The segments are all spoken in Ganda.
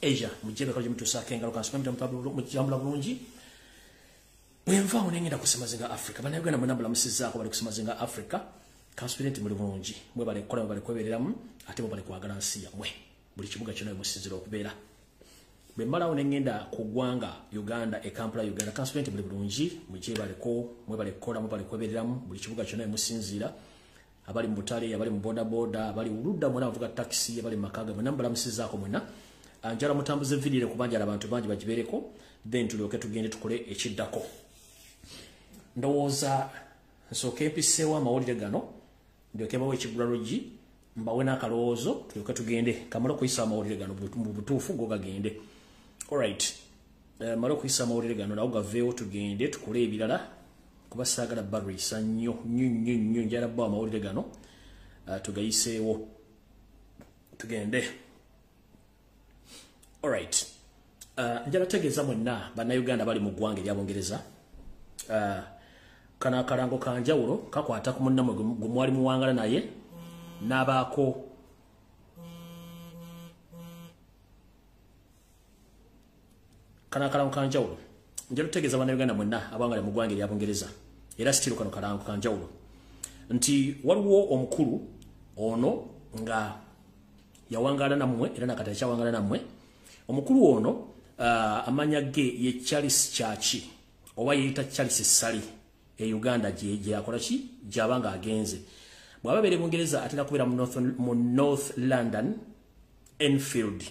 Asia mujebe kaje mutusaka engalo kansipamita mutambula bulungi bwenva onengenda kusemazinga Africa bana Uganda munambula musizako bali kusemazinga Africa kansipamita muri bulungi mwe bali kola bali kwebereramu ate bo bali kwagala nsi yamwe buli kibuga kyonna musizira okubeera bwemala onengenda kugwanga Uganda e Kampala Uganda kansipamita muri bulungi mujebe baliko mwe bali kola mwe bali kwebereramu buli kibuga kyonna musinzira abali mbutale abali mbonda boda abali uludda mwana avuga taxi abali makaga munambula musizako mwena anjala mutambuze video kubanja abantu bangi bajibereko then tulyoke tugende tukole ekiddako ndowooza nsooke mpiseewo amawulire gano ndyoke bawe ekigula LUJJI mbawe n'akalowoozo tulyoke tugende kamala okuyisa amawulire gano mu butuufu go gagende alright mala okuyisa amawulire gano nawo gaveewo tugende tukole ebirala kuba saagala barisa nnyo njala bba amawulire gano tugayiseewo tugende. Alright. Njala tegeza mwenna bana Uganda bali mu ggwanga ery'Abongereza. Kana akalango kanjawulo kakwata ku munna gwe mwali muwangala naye n'abaako kana akalango kanjawulo. Njala tegeza bana Uganda mwenna abangala mu ggwanga ery'Abongereza. Era sitiro kano kalango kanjawulo. Nti waliwo omukulu ono nga yawangala nammwe era nakata kyawangala nammwe. Omukulu ono amanya ge ye Charles Chachi oba yita Charles Sali e Uganda je akola ki jabanga agenze bwaba bere Bungereza atera kubera mu North London Enfield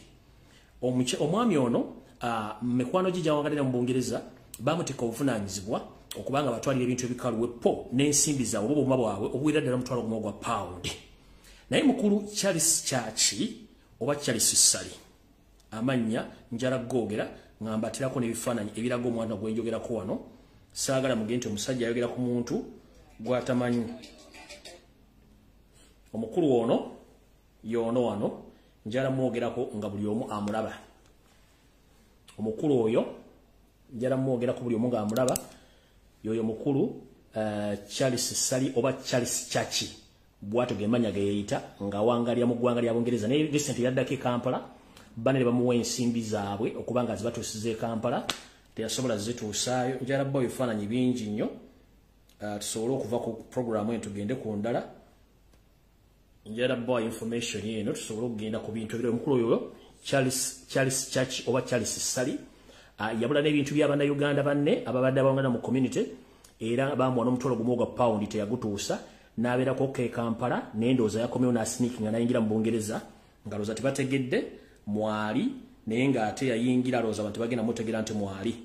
omwami ono mekwano jija wangalira mu Bungereza bamutika obuvunanyizibwa okubanga batwalira ebintu ebikalu wepo n'ensimbi zaabwe obubuma bwabwe obuwera ddala mutwalo gumu ogwa pound naye mukulu Charles Chachi oba Charles Sali amanya njala gogera ngamba atirako nebifaananyi ebirago omwana gwenjogerako wano saagala mugente omusajja ayogera ku muntu gwatamanyi omukulu ono yono wano njala mwogerako nga buli omu amulaba omukulu oyo njala mwogerako buli omu nga amulaba yoyo mukulu Charles Sali oba Charles Chachi bwato gemanya geyita nga wangalya mu ggwanga ly'Abongereza ne recent yaddako e Kampala banere bamuwa ensimbi zaabwe okubanga zibatuusize Kampala teyasobola zituusaayo njala bba ebifaananyi bingi nnyo tusobole okuva ku programu eno tugende ku ndala njala bba information eno tusobole okugenda ku bintu ebirala omukulu oyo Charles Church oba Charles Sali yabula n'ebintu by'abana Uganda banne ababadde abawangana mu community era bamuwa n'omutwalo gumu ogwa pound teyagutuusa n'abeerako ke Kampala n'endowooza yakomyewo n'asiniikinga n'ayingira mu Bungereza nga looza tebategedde mwali naye ng'ate yayingira alowooza abantu bagenda mutegeera nti mwali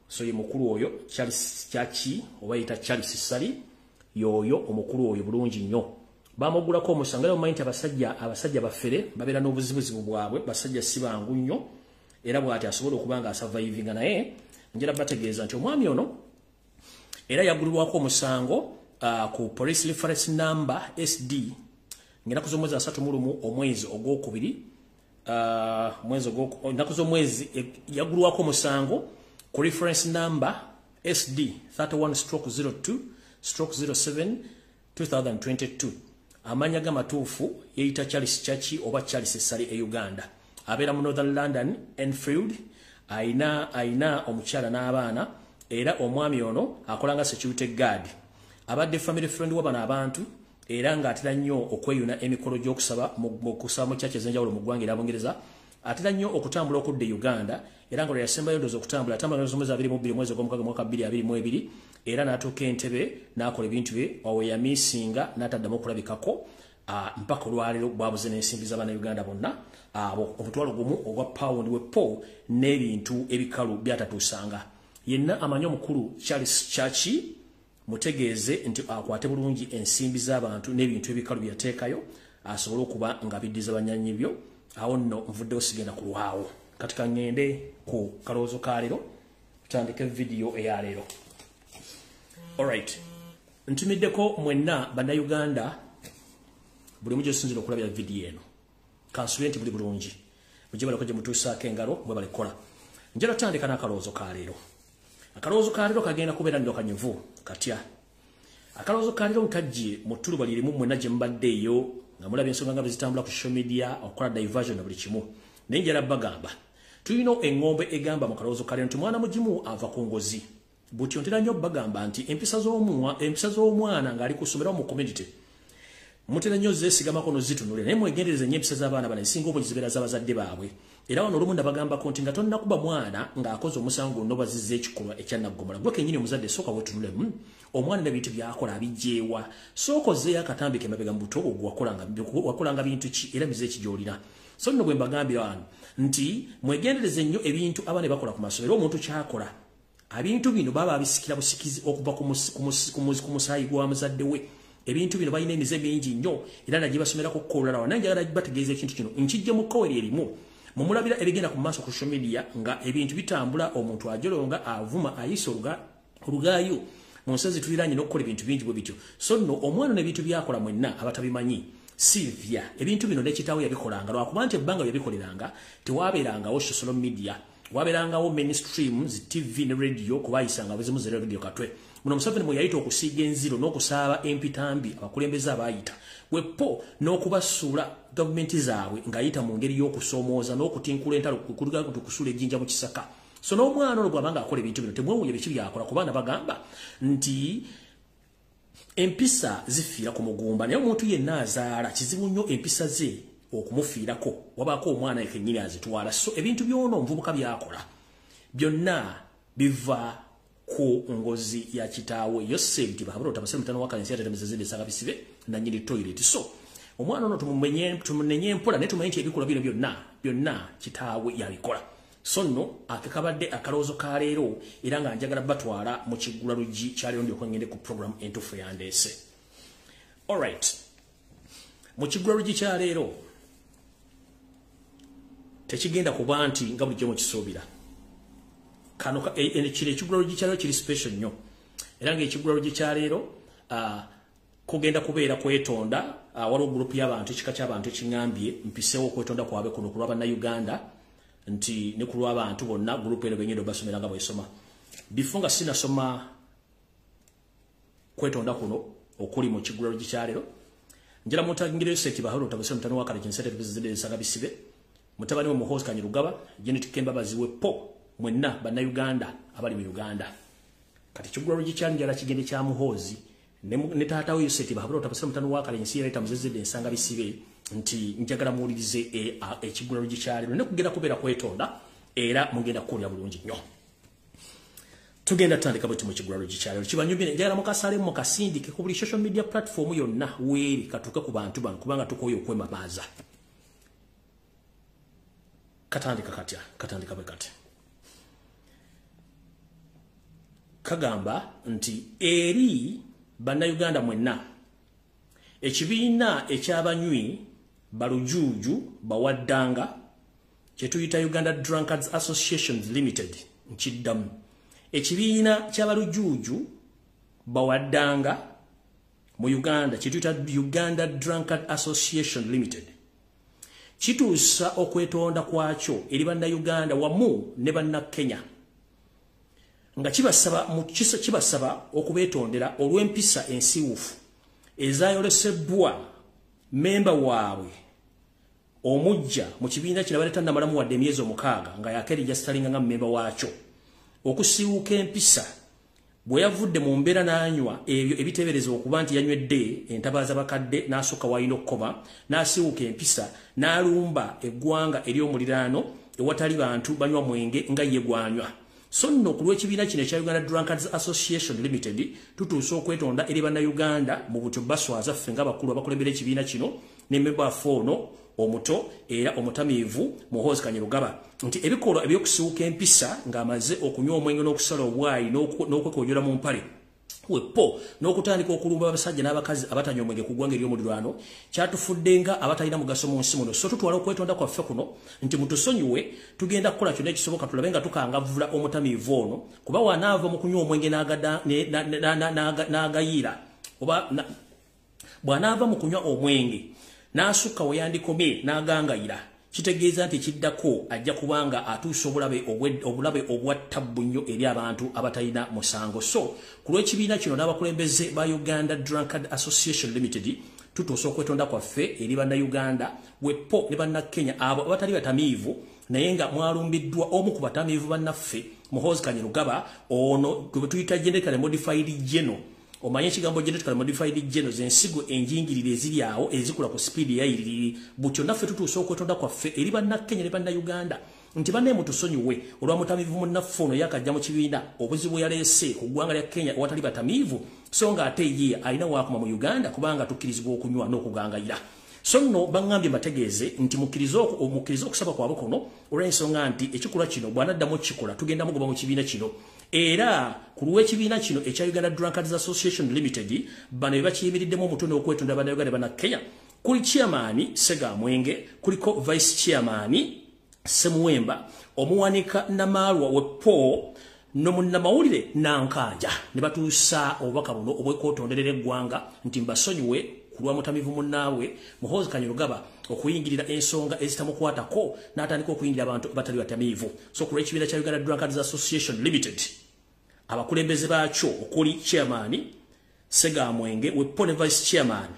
so ye mukulu oyo Charles Chachi oba yita Charles Sali yoyo omukulu oyo bulungi nnyo bamugulako omusango era mumanyi nti abasajja baffere babeera n'obuzibuzibu bwabwe basajja si bangu nnyo era bw'ati asobola okuba nga asurvivinga naye njala bategeeza nti omwami ono era yagulirwako omusango ku police reference number SD ng'ennaku z'omwezi 31 omwezi ogwokubiri ennaku z'omwezi yagulwako omusango ku reference number SD 31/02/07/2022 amanya gamatuufu yeyita Charles Chachi oba Charles Sali e Uganda abeera mu Northern London Enfield aina omukyala n'abaana era omwami ono akolanga security guard abadde family friend w'abano abantu era ng'atera nnyo okweyuna emikolo gy'okusaba mu church ez'enjawulo mu ggwanga ery'Abongereza atera nnyo okutambula okudda Uganda era nga lwe yasembayo ndowooza okutambula atambula n'omwezi 22 mwezi ogw'omukaaga mwaka 2022 era n'atuuka Entebbe n'akola ebintu bye awo yamiisinga n'ataddamu okulabikako mpaka olwaleero bwabuze n'ensimbi z'abaana Uganda bonna abo omutwalo gumu ogwa pound wepo n'ebintu ebikalu byatatuusanga yenna amanyi omukulu Charles Chachi mutegeeze nti akwate bulungi ensimbi z'abantu n'ebintu ebikalu byateekayo asobole okuba nga biddiza banyanyi byo awo nno nvuddewo sigenda ku lwawo kati kangende ku kalowoozo ka leero tutandike video eya leero. Alright, ntumiddeko mwenna bannayuganda buli mujo sinzira okulabira video eno kansubire nti buli bulungi mujje balako gye mutuusaako engalo bwe balikola njala tutandika n'akalowoozo ka leero. Akalowoozo ka leero kagenda kubeera nnyo kanyivu katya akalowoozo ka leero nkajje mu ttuluba lirimu mwenna gye mubaddeeyo nga mulaba ensonga nga bwe zitambula ku social media okukola diversion na buli kimu naye njala bagamba Tuyino engombe egamba mu kaloozo kale nti mwana mugimu ava ku ngozi. Butyo ntera nnyo bagamba nti empisa z'omwana ng'ali ku ssomero mu community. Mutera nnyo zeesigama kono zitunule naye mwegendereze nnyo empisa z'abaana bano esinga obungi zibeera z'abazadde baabwe. Era wano olumu ndabagambako nti nga tonnakuba mwana ng'akoze omusango gonna bazizza ekikolwa ekyannaggomola. Gwe kennyini omuzadde sooka weetunulemu omwana n'ebintu by'akola abijjeewa. Sooka ozzeeyo akatambike emabega mu buto obwo wakolanga bintu ki era mize ki gy'olina. So nno bwe mbagambira wano nti mwegendereze nnyo ebintu abaana bakola ku masomero omuntu ky'akola. Ebintu bino baba abisikira busikizi okuva ku musaayi gwa muzadde we. Ebintu bino balina emize mingi nnyo era nagye basomerako kkolala wana njagala bategeeza ekintu kino nkijje mu kkoweri erimu mumulabira ebigenda ku maaso ku social media nga ebintu bitambula omuntu ajolonga avuma ayisa olugaayo mu nsozi tuliranye n'okukola ebintu bingi bwe bityo. So nno omwana n'ebintu byakola mwenna abatabimanyi Sylvia ebintu bino n'ekitaawe yabikolanga lwakuba nti ebbanga yabikoleranga tewaabeerangawo social media wabeerangawo mainstream zi TV ne radio kubayisanga abezimu zi radio katwe. Muno Museveni mwe yayita okusiiga enziro n'okusaaba empitambi abakulembeze abayita wepo n'okubasuula gavumenti zaabwe ng'ayita mu ngeri y'okusoomooza n'okutinkula entalo kuliga kusuula ejjinja mu kisaka. So n'omwana olwo bw'abanga akola ebintu bino temwewuunya biki byakola kubaana bagamba nti empisa zifiira ku mugumba naye omuntu yenna azaala kizibu nnyo empisa ze okumufiirako wabaako omwana kennyini azitwala. So ebintu by'ono omuvubuka byakola byonna biva ku ngozi ya kitaawe Yosenti bahabura tabasema mtano waka nsi yatemeza zinde sanga bisibe na nyiri toilet. So omwana ono tumunenye mpola ne tumanyi ebikola bino byonna kitaawe yabikola. So nno akakabadde akaloozo ka leero era nga njagala batwala mu KIGULA LUJJI kyalero ndyo kwengende ku program entufu yandeese. All right, mu KIGULA LUJJI kyalero tekigenda kuba nti nga bulijjo mu kisuubira kano kire KIGULA LUJJI kyalero kiri special nnyo era nga KIGULA LUJJI kyalero kugenda kubeera kwetonda waliwo group y'abantu ekika ky'abantu ekiŋambye mpiseewo okwetonda kwabe kuno ku lw'Abannayuganda nti ne ku lw'abantu bonna group eno benyendo basomera nga bwesoma bifunga sinasoma kwetonda kuno okuli mu KIGULA LUJJI kyalero njala mutangire seti bahoro tabasema mtano wakale kinsete bizide saga bisibe mutabani wa Muhoozi Kanyirugaba Genetic Kembabazi wepo mwenna Bannayuganda abali mu Uganda kati KIGULA LUJJI kyanjala kigende kya Muhoozi ne taata we Yoseti bahoro tabasema mtano wakale nsira itamuzezede nsanga bisibe nti njagala muwulirize KIGULA LUJJI kyalero ne kugenda kubeera kwetonda era mugenda kukolera bulungi nnyo. Tugenda tandika bwe mu KIGULA LUJJI kyalero kibanyumye njagala mukasale mu kasindike ku buli social media platform yonna weeri katuke ku bantu bano kubanga tukoyo okwemabaaza. Katandika bwe kati kagamba nti eri Bannayuganda mwenna ekibiina eky'abanywi balujuju bawaddanga kyetuyita Uganda Drunkards Associations Limited nkiddamu ekibiina ky'abalujuju bawaddanga mu Uganda kyetuyita Uganda Drunkard Association Limited kituusa okwetonda kwakyo eri Bannayuganda wamu ne Bannakenya nga kibasaba okubeetondera olw'empisa ensiwufu ezayolesebwa memba waabwe omujja mu kibiina kino baleeta namalamu wadde emyezi 6 nga yakerija sitalinga nga memba waakyo okusiiwuka empisa bwe yavudde mu mbeera n'anywa ebyo ebiteebereza okuba nti yanywedde entabaaza bakadde n'asukka wayina okukoma n'asiiwuka empisa n'alumba eggwanga ery'omuliraano ewatali bantu banywa mwenge nga ye gwanywa. So nno ku lw'ekibiina kino ekya Uganda Drunkards Association Limited tutuusa okwetonda eri Bannayuganda mu butyo baswaza ffe ng'abakulu abakulembera ekibiina kino ne memba foono omuto era omutamiivu Muhoozi Kanyirugaba nti ebikolwa eby'okusiiwuka empisa ng'amaze okunywa omwenge n'okusala obwayi n'okwekonyola mu mpale wepo n'okutandika okulumba abasajja n'abakazi abatanywa omwenge ku ggwanga ery'omuliraano kyatufudde nga abatalina mugaso mu nsi muno. So tutwala okwetonda kwaffe kuno nti mutusonyiwe tugenda kukola kyonna ekisoboka tulabe nga tukangavula omutamiivu ono kuba wanaava mu kunywa omwenge n'agayiira oba bw'anaava mu kunywa omwenge n'asukka we yandikomye n'agangayira kitegeeza nti kiddako ajja kubanga atuusa obulabe obwattabbu nnyo eri abantu abatalina musango. So ku lw'ekibiina kino n'abakulembeze ba Uganda Drunkard Association Limited tutuusa okwetonda kwaffe eri bannayuganda wepo ne bannakenya abo abatali batamiivu naye nga mwalumbiddwa omu ku batamiivu bannaffe Muhoozi Kanyarugaba ono gwe tuyita genetically modified geno. Omanye ekigambo genetically modified geno z'ensigo enjingirire eziri awo ezikula ku speed ya iriri butyo naffe tutuusa okwetonda kwaffe eri bannakenya ne bannayuganda nti banne mutusonyiwe olwamutamiivu munnaffe ono yakajja mu kibiina obuzibu yaleese ku ggwanga lya Kenya watali batamiivu so nga ate ye alina waakuma mu Uganda kubanga tukkirizibwa okunywa n'okugangayira. So nno baŋŋambye mbategeeze nti mukkiriza okusaba kwabwe kuno olw'ensonga nti ekikolwa kino bw'anaddamu okukikola tugenda mugoba mu kibiina kino. Era ku lw'ekibiina kino ekya Uganda Drunkards Association Limited bano be bakiyimiriddemu omutone okwetonda bannayuganda bannakenya kuli chairman Sega Mwenge, kuliko vice chairman Semuwemba, omuwanika Namalwa wepo n'omunnamawulire Nankanja ne batuusa obubaka buno obwekootonderera eggwanga nti mbasonyiwe ku lwa mutamiivu munnaabwe Muhoozi Kanyarugaba okuyingirira ensonga ezitamukwatako n'atandika okuyingira abantu batali batamiivu. So ku lw'ekibiina kya Uganda Drunkards Association Limited abakulembeze baakyo okuli chairman Sega Mwenge wepo ne vice chairman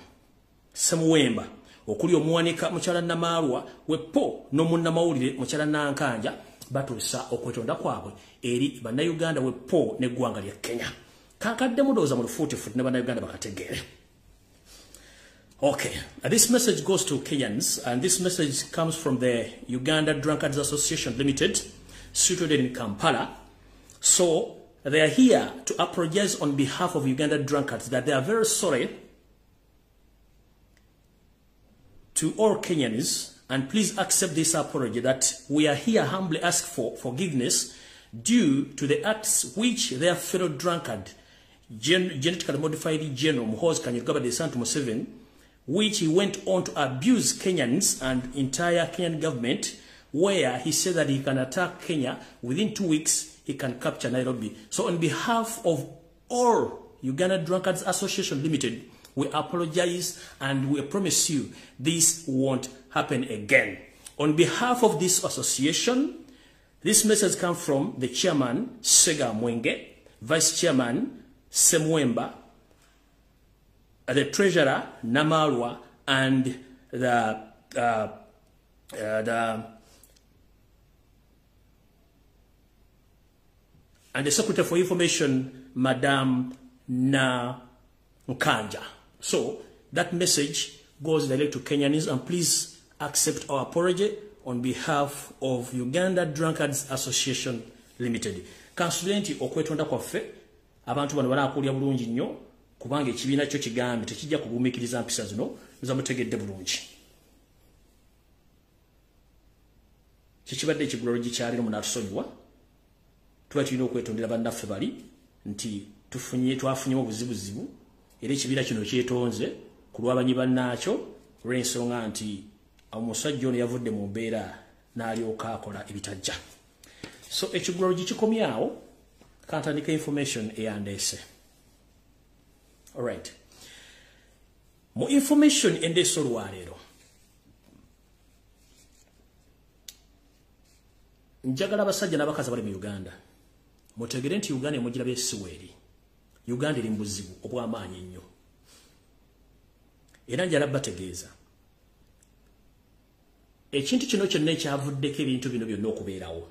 Semuwemba okuli omuwanika mukyala Namalwa wepo n'omunnamawulire mukyala Nankanja batuusa okwetonda kwabwe eri bannayuganda wepo n'eggwanga lya Kenya. Kankadde mudooza mu lufuutifuti ne bannayuganda bakategeere. Okay, this message goes to Kenyans, and this message comes from the Uganda Drunkards Association Limited, situated in Kampala. So they are here to apologize on behalf of Uganda drunkards that they are very sorry to all Kenyans, and please accept this apology that we are here humbly ask for forgiveness due to the acts which their fellow drunkard, genetically modified General Muhoozi Kanyarugaba de Santu Museveni, which he went on to abuse Kenyans and entire Kenyan government, where he said that he can attack Kenya within 2 weeks, he can capture Nairobi. So on behalf of all Uganda Drunkards Association Limited, we apologize and we promise you this won't happen again. On behalf of this association, this message comes from the chairman, Sega Mwenge, vice chairman, Semuwemba, the treasurer, Namalwa, and the secretary for information, Madam Nankanja. So that message goes direct to Kenyans, and please accept our apology on behalf of Uganda Drunkards Association Limited. Kansulenti okwetonda kwaffe abantu bano banaakulya bulungi nnyo kubanga ekibiina kyo kigambe tekijja kubuumiikiriza mpisa zino zamutegedde bulungi. Kikibadde ekigulalo gikyaliro munaatusonyiwa tuba tulina okwetondera bannaffe bali nti twafunye obuzibuzibu era ekibiina kino kyetonze ku lw'abanyi bannaakyo olw'ensonga nti omusajja ono yavudde mu mbeera n'alyoka akola ebitajja. So ekigulalo gikikomyawo kantandika information eyandeese. Alright. Mu information endeese olwaleero njagala abasajja n'abakazi bali mu Uganda mutegere nti Uganda emugira beesiweeri. Uganda eri mu buzibu obw'amaanyi ennyo. Era njala bategeeza ekintu kino kyonna ekyavuddeko ebintu bino byonna okubeerawo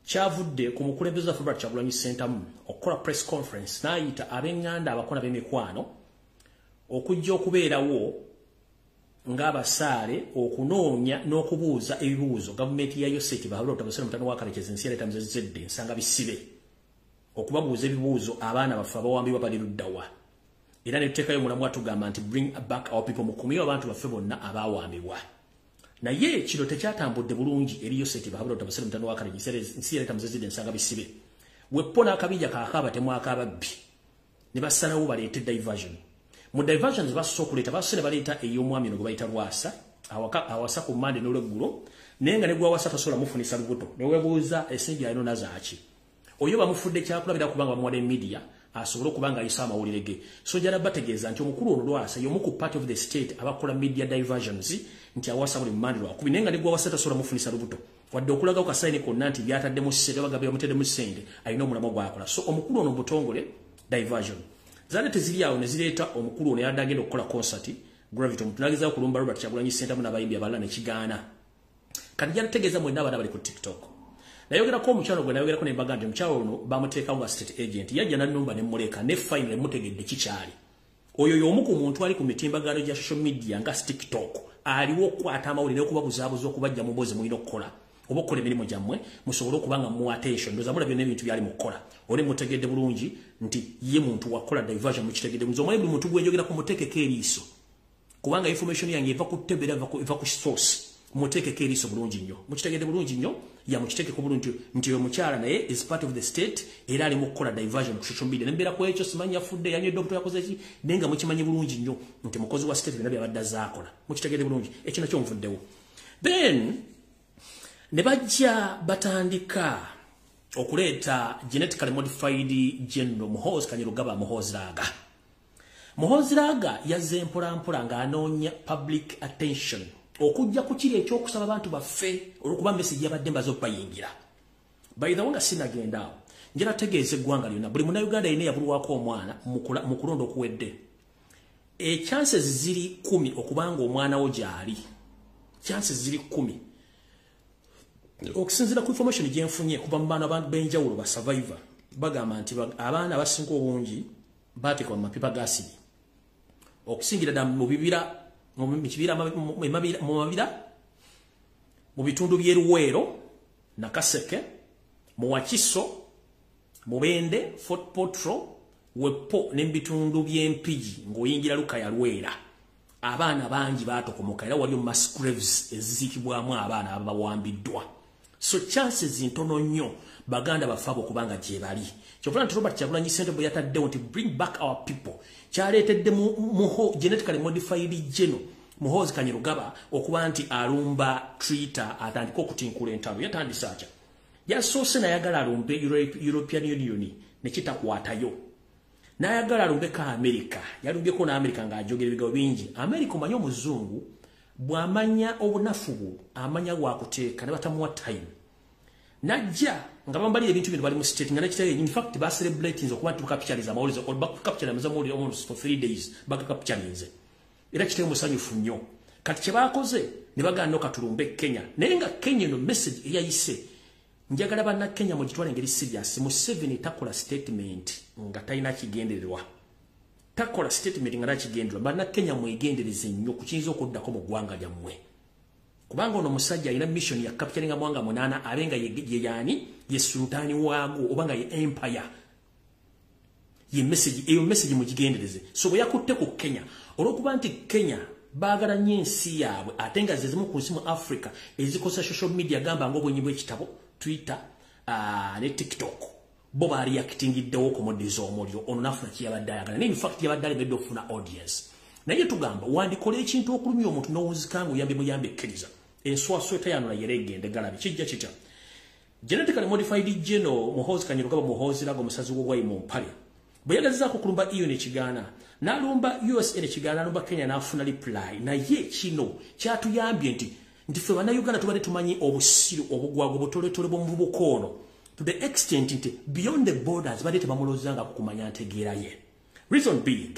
kyavudde ku mukulembeze wa Robert Kyagulanyi Ssentamu okukola press conference n'ayita ab'enganda abakola b'emikwano okujja okubeerawo ng'abasaale okunoonya n'okubuuza ebibuuzo gavumenti ya Yoseti Bahabula Omutabase mutano wa Kalekezi ensi yaleeta muzezedde nsanga bisibe okubabuuza ebibuuzo abaana baffe abawambibwa bali luddawa. Era ne tuteekayo omulamu atugamba nti bring back our people, mukumyewo abantu baffe bonna abaawambibwa. Naye kino tekyatambudde bulungi eri Yoseti Bahabula Omutabase mutano wa Kalekezi ensi yaleeta muzezedde nsanga bisibe. Wepo n'akabija kaakaaba temwakababbi ne basalawo baleete diversion. Mu diversions basoose okuleeta basoose ne baleeta ey'omwami ono gwe bayita Lwasa awasa ku Mmande n'olweggulo naye nga ne gwawasa tasobola mufunisa lubuto ne weebuuza essengi alino nazaaki. Oyo bamufudde kyakulabira kubanga bamuwadde media asobole kubanga ayisa amawulire ge. So njala bategeeza nti omukulu ono lwasa y'omu ku part of the state abakola media diversions nti awasa buli mmandiro akubi nenga ne gwa wasata sola mufunisa lubuto wadde okulaga okasayini konna nti byatadde mu ssente bagabye bamutedde mu ssente alina omulamo gwakola. So omukulu ono butongole diversion zale teziri awo ne zireeta omukulu ono yadde agenda okukola concert Gravity omutulagiza okulumba Robert Kyagulanyi Center mu nabayimbi abalala ne kigaana. Kati yanategeeza mwenna abana bali ku TikTok. Nayogerako omukyalo gwe nayogerako ne mbaga nti omukyalo ono bamuteekawo nga state agent yajja n'annumba ne mmuleka ne fine ne mutegedde kikyali. Oyo y'omu ku muntu ali ku mitimbagano gya social media nga TikTok aliwo okukwata amawulire n'okubabuzaabuza okubajja mu boozi mulina okukola oba okukola emirimu gyammwe musobole okubanga mu attention ndoza mulabye n'ebintu byali mu kukola ole mutegedde bulungi nti ye muntu wakola diversion mukitegedde muzo omanye buli muntu gwenjogera ku muteekeko eriiso kubanga information yange eva ku tebera eva ku source muteekeko eriiso bulungi nnyo mukitegedde bulungi nnyo ya mukiteekeko bulungi nti oyo mukyala naye is part of the state era ali mu kukola diversion ku social media nembeera ku ekyo simanyi afudde yanywedde obuto yakoze ki naye nga mukimanyi bulungi nnyo nti mukozi wa state bina byabadde azaakola mukitegedde bulungi ekyo nakyo nvuddewo. Then ne bajja batandika okuleeta genetically modified general Muhoozi Kanyarugaba Muhoozi Laaga yazze mpolampola ng'anoonya public attention okujja ku kiri ekyokusaba abantu baffe olwokuba message yabadde mbazo bayingira. By the way nga sinagenda awo njala tegeeza eggwanga lyonna buli munnayuganda yina yabulwako omwana mu kulonda okuwedde chances ziri 10 okubanga omwana wo gyali chances ziri 10 okusinziira ku information gyenfunye kuba mu baana b'enjawulo ba survivor bagamba nti abaana abasinga obungi bateekwa mu mapipa gasidi okusingira ddala mu bibira mu bitundu by'eruweero Nakaseke mu Wakiso mu Bende Fort Potro Wepo n'ebitundu by'Empigi ng'oyingira Lukaya Lwera abaana bangi baatokomoka era waliyo mass graves ezizikibwamu abaana abawambiddwa. So chances ntono nnyo baganda bafabo kubanga gye bali kyovula nti Robert Kyagulanyi Center bwe yataddewo nti bring back our people kyaleetedde muho genetically modified geno Muhoozi Kanyarugaba okuba nti alumba Twitter atandika okutinkula entalo yatandise atya yasoose nayagala alumbe European Union ne kitakwatayo nayagala alumbe ka America yalumbyeko na America ng'ajogera ebigambo bingi. America omanyi omuzungu bw'amanya obunafu amanya bwakuteeka ne batamuwa time najja nga bambali ebintu bino bali mu state nga nakitaye in fact ba celebrating okuba nti capitalize amawulize or back capitalize amawulize almost for 3 days back capitalize era kitaye musanyufu nnyo. Kati kye baakoze ne baganda okatulumbe Kenya naye nga Kenya no message eyayise njagala banna Kenya mu gitwala engeri serious mu 7 takola statement nga talina kigendererwa takola statement nga nakigendererwa banna Kenya mwegendereze nnyo kukiyinza okuddako mu ggwanga lyammwe kubanga ono musajja alina mission ya capturing amawanga 8 abenga ye yani ye sultani waago obanga ye empire ye message eyo message mugigendereze. So bwe yakutte ku Kenya olwokuba nti Kenya baagala nnyo ensi yaabwe ate nga zezimu ku nsi mu Africa ezikosa social media gamba ng'obwenyi bw'ekitabo Twitter ne TikTok bo baali yakitingiddewo okumuddiza omuliro ono nafuna kiyabadde ayagala naye in fact yabadde alemedde okufuna audience naye tugamba wandikola ekintu okulumya omuntu n'owuzikanga oyambe muyambe ekkiriza enswaswa etayanula yera egende galabi kijja kitya. Genetically modified geno Muhoozi Kanyarugaba Muhoozi Laaga omusazi w'ogwayi mu mpale bwe yagazaako okulumba EU ne kigaana n'alumba USA ne kigaana alumba Kenya n'afuna reply naye kino kyatuyambye nti ffe bannayuganda tubadde tumanyi obusiru obugwago butoletole bw'omuvubuka ono to the extent nti beyond the borders badde tebamulozanga kukumanya ntegeera ye. Reason big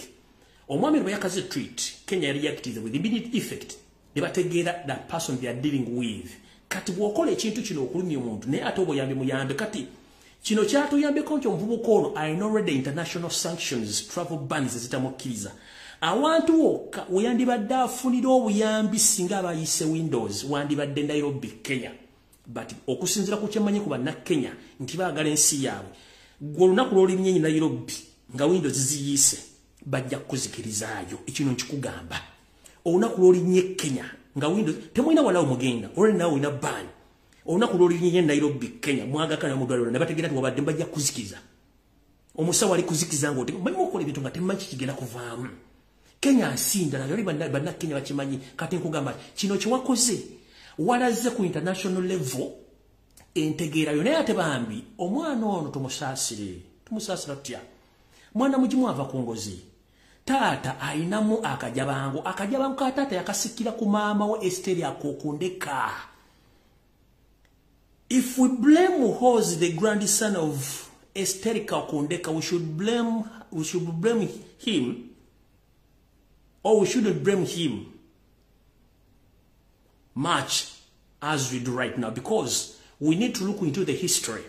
omwami bwe yakaze tweet Kenya reacted with immediate effect ne bategeera that person they are dealing with. Kati bw'okola ekintu kino okulumya omuntu naye ate obuyambe muyambe kati kino kyatuyambeko nti omuvubuka ono alina already international sanctions travel bans ezitamukkiriza awantu wokka weyandibadde afunira obuyambi singa abayise Windows wandibadde Nairobi Kenya but okusinzira ku kyemanyi ku bannakenya nti baagala ensi yaabwe gwe olunaku lw'olimnyenyi Nairobi nga Windows ziyise bajja kuzikirizaayo ekino nkikugamba olunaku lw'olimnye Kenya nga Windows temulina walawo mugenda olwali nawe olina ban olunaku lw'olimnyenyi Nairobi Kenya mwagakana mudwaliro ne bategeera nti wabadde bajja kuzikiza omusawo ali kuzikiza nga manyi mukola ebintu nga temumanyi kikigenda kuvaamu Kenya asindala yali bannakenya bakimanyi kati nkugamba kino kyewakoze walaze ku international level entegeerayo naye ate bambi omwana ono tumusaasira tutya mwana mujimu ava ku ngozi taata ayinamu akajabango ka taata yakasikira ku maama we Esteri akokondeka. If we blame Muhoozi, the grandson of Esteri Kakondeka, we should blame him, or we shouldn't blame him much as we do right now, because we need to look into the history.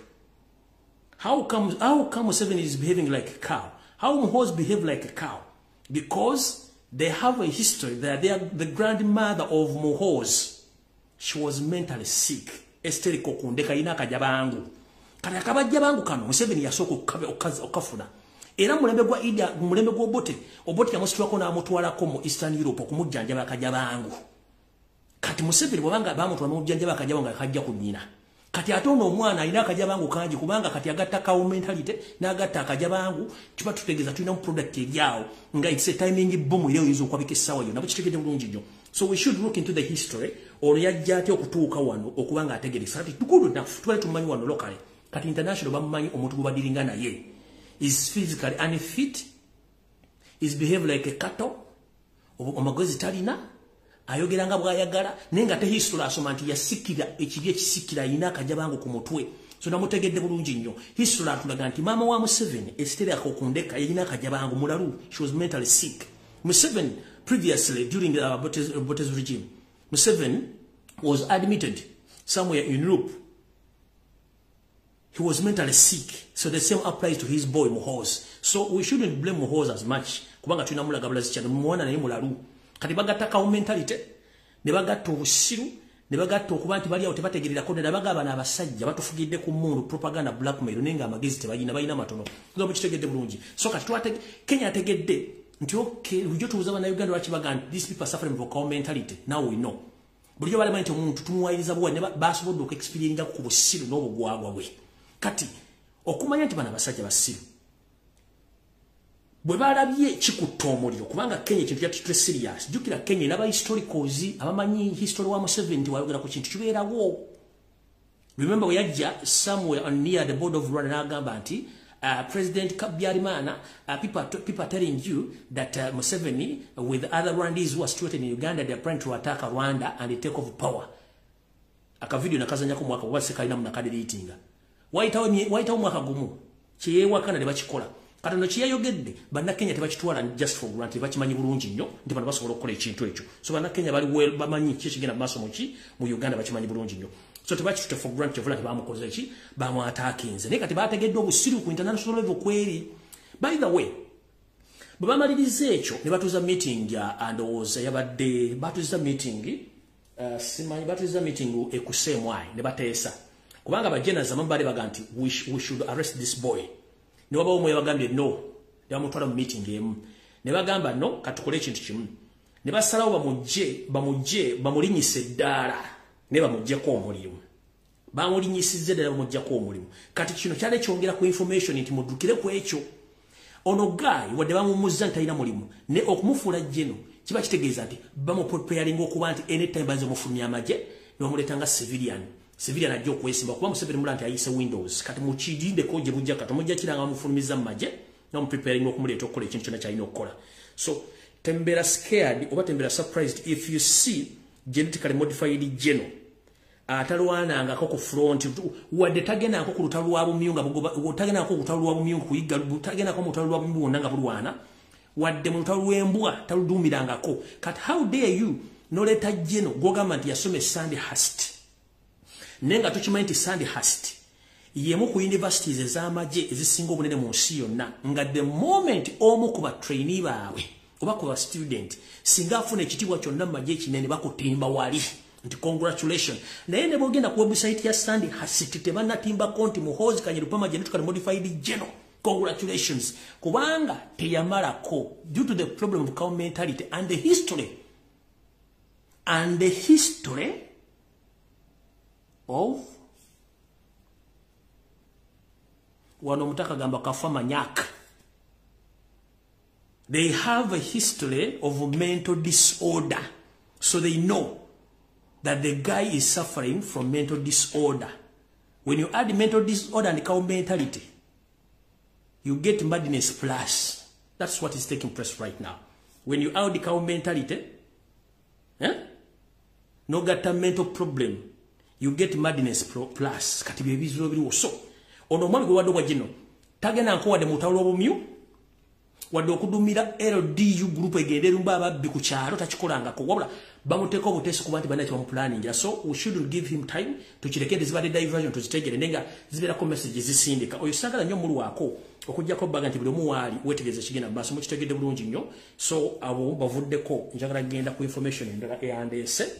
How come Museveni is behaving like a cow? How Muhoozi behave like a cow? Because they have a history. They are the grandmother of Muhoozi. She was mentally sick. Esteri Kokondeka ina akajabangu. Kati akabajabangu kano Museveni yasoko okafuna. Era mulembe gwa Ida, mulembe gwa Obote yamusitwako na amutwalako mu Eastern Europe okumujjanjaba akajabangu. Kati Museveni bwabanga bamutwala mujjanjaba akajabangu akajja ku nnyina. Kati ate ono omwana alina akajabangu kangi kubanga kati agatta kawo mentality n'agatta akajabangu kiba tutegeeza tulina mu product eryawo nga it's a timing bomb eri oyinza okwabika essaawa yonna bukitegedde bulungi nnyo. So we should look into the history. Ono yajja ate okutuuka wano okubanga ategereza kati good enough twali tumanyi wano locally kati international bamumanyi omuntu gwe badiringa naye is physically unfit, is behave like a cattle, omagozi talina ayogera nga bwayagala nenga te history asoma nti yasikira ekiri ekisikira ayina akajabangu ku mutwe. So namutegedde bulungi nnyo. History atulaga nti maama wa Museveni Esteri Akokondeka yalina akajabangu mulalu. She was mentally sick. Museveni previously during the Obote's regime, Museveni was admitted somewhere in Europe. He was mentally sick. So the same applies to his boy Muhoozi. So we shouldn't blame Muhoozi as much. Kubanga tulina mulaga bulazi kyano mwana naye mulalu. Kati bagatta mentality, ne bagatta obusiru, ne bagatta okuba nti bali awo tebategererako ddala bagaba n'abasajja batufugidde ku mmundu propaganda blackmail nenga amagezi tebalina balina matono. Nga bukitegedde bulungi. So kati Kenya ategedde nti okay lujjo tubuza bannayuganda lwaki baga nti these people are suffering from cow mentality. Now we know. Bulijjo balema nti omuntu tumuwayiriza bwa ne basobodde okuexperienga ku busiru n'obugwagwa bwe. Kati okumanya nti bana basajja basiru bwe balabye kikutta omuliro kubanga Kenya ekintu kyatitwe serious. Jjukira Kenya n'aba historicals abamanyi history wa Museveni nti wayogera ku kintu kibeerawo. Remember we yajja somewhere near the border of Rwanda n'agamba nti President Habyarimana, people are telling you that Museveni with other Rwandese who are situated in Uganda, they are trying to attack Rwanda and they take over power. Akavideo nakazanyako mwaka wase kalina mnakadiritinga. Waitawo mwaka gumu kyewakana ne bakikola. Katono kyeyogedde bannakenya tebakitwala just for granted bakimanyi bulungi nnyo nti bano basobola okukola ekintu ekyo. So bannakenya bali bamanyi kigenda maaso mu Uganda bakimanyi bulungi nnyo. So tebakitute for granted vula bamukoze ki bamwataakinze naye kati bategedde obusiru ku international level kweri. By the way bwe bamaliriza ekyo ne batuuza meeting ya ndowooza yabadde batuuza meeting simanyi batuuza meeting ekusemwai ne bateesa kubanga bajenaza mambale baga nti we should arrest this boy. Ne wabawo mwe bagambye no ne bamutwala mu meeting emu ne bagamba no katukole ekintu kimu ne basalawo bamulinyise eddaala ne bamuggyako omulimu. Bamulinyisizza ddala bamuggyako omulimu. Kati kino kyali kyongera ku information nti muddukire ku ekyo. Ono guy wadde bamumuzza nti alina mulimu ne okumufuula jjeno kiba kitegeeza nti bamupreparing okuba nti anytime banze mufulumya amagye ne bamuleeta nga civilian ajja okwesimba kuba Museveni mula nti ayise Windows kati mukidindeko gye bujja kati omujja kiranga mufulumiza mu magye ne mupreparing okumuleeta okukola ekintu kyonna kyalina okukola. So tembera scared oba tembera surprised if you see genetically modified geno atalwanangako ku front wadde tagendako ku lutalo lwa bumyunga tagendako ku lutalo lwa bumyunga kuyiga tagendako mu lutalo lwa bumyunga nanga bulwana wadde mu lutalo lw'embwa taludumirangako. Kati how dare you noleta geno gogamba nti yasome Sandhurst nenga tukimanyi nti Sandhurst yemu ku universities ez'amagye ezisinga obunene mu nsi yonna nga the moment omu ku batrainee baabwe oba ku ba student singa afuna ekitiibwa kyonna mu magye ekinene bakutimba wali nti congratulations. Naye ne bogenda ku website ya Sandhurst tebannatimbako nti Muhoozi Kanyarupama genetically modified geno congratulations kubanga teyamalako due to the problem of cow mentality and the history of wano mutaka gamba kafa manyak. They have a history of mental disorder, so they know that the guy is suffering from mental disorder. When you add mental disorder and cow mentality, you get madness plus. That's what is taking place right now. When you out the cow mentality, no got a mental problem, you get madness plus. Katibi bizuro biri so. Ono mwami gwe wadde wajino. Tagena nko de mutawlo bomyu. Wadde okudumira LDU group egende rumba ababbi ku kyalo takikolanga ko wabula bamuteko butesi kubanti bana kyo planning. So we shouldn't give him time to chirekete zibade diversion to zitegere nenga zibera ko messages zisindika. Oyo sagala nnyo mulu wako okujja ko baga nti buli omuwali wetegeze kigenda baso mu kitegedde bulungi nnyo. So abo bavuddeko njagala genda ku information endala eyandese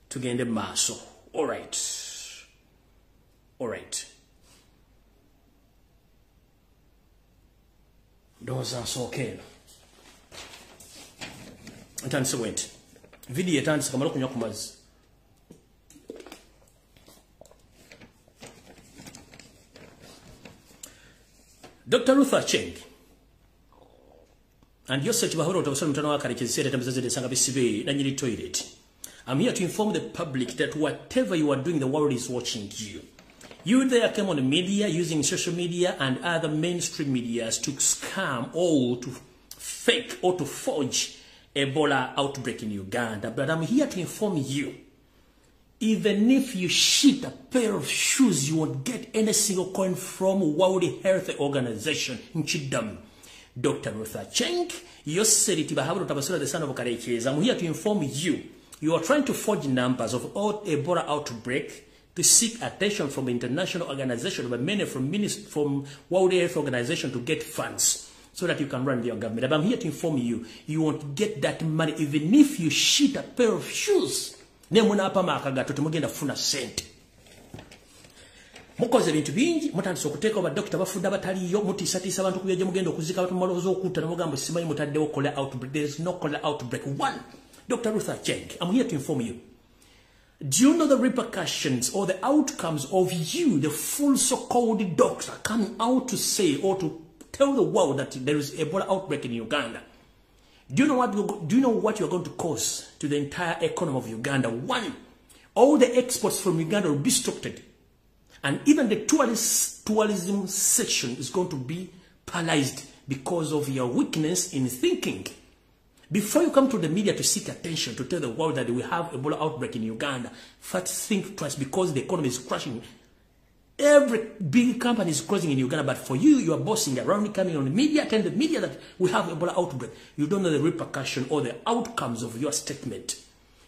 tugende maaso. All right. Those are so okay. Atandise went. Video atandise kamalo kunywa kumazi. Dr. Ruther Cheng. And your search bahoro tabasala mutano wa karekezi sere tamzaze de sanga bisibe na nyiri toilet. I'm here to inform the public that whatever you are doing, the world is watching you. You there came on the media using social media and other mainstream medias to scam or to fake or to forge Ebola outbreak in Uganda. But I'm here to inform you, even if you shit a pair of shoes, you won't get any single coin from World Health Organization in Chidam. Dr. Ruther Cheng, I'm here to inform you, you are trying to forge numbers of Ebola outbreak to seek attention from the international organization, but many from World Health Organization to get funds so that you can run your government. But I'm here to inform you, you won't get that money even if you shit a pair of shoes. Nemuna apa makagato temugenda funa sente. Mukoze bintu bingi mutandise okuteeka oba doctor bafunda bataliyo mutisatisa abantu kuyaje mugenda okuzika abantu malozo okutta namugambo simanyi mutaddewo kola outbreak. There is no kola outbreak. One, Dr. Ruther Cheng, I'm here to inform you. Do you know the repercussions or the outcomes of you, the full so-called doctor, coming out to say or to tell the world that there is Ebola outbreak in Uganda? Do you know what you're going to cause to the entire economy of Uganda? One, all the exports from Uganda will be stopped. And even the tourism section is going to be paralyzed because of your weakness in thinking. Before you come to the media to seek attention, to tell the world that we have Ebola outbreak in Uganda, first think twice because the economy is crashing. Every big company is closing in Uganda, but for you, you are bossing around, coming on the media, telling the media that we have Ebola outbreak. You don't know the repercussion or the outcomes of your statement.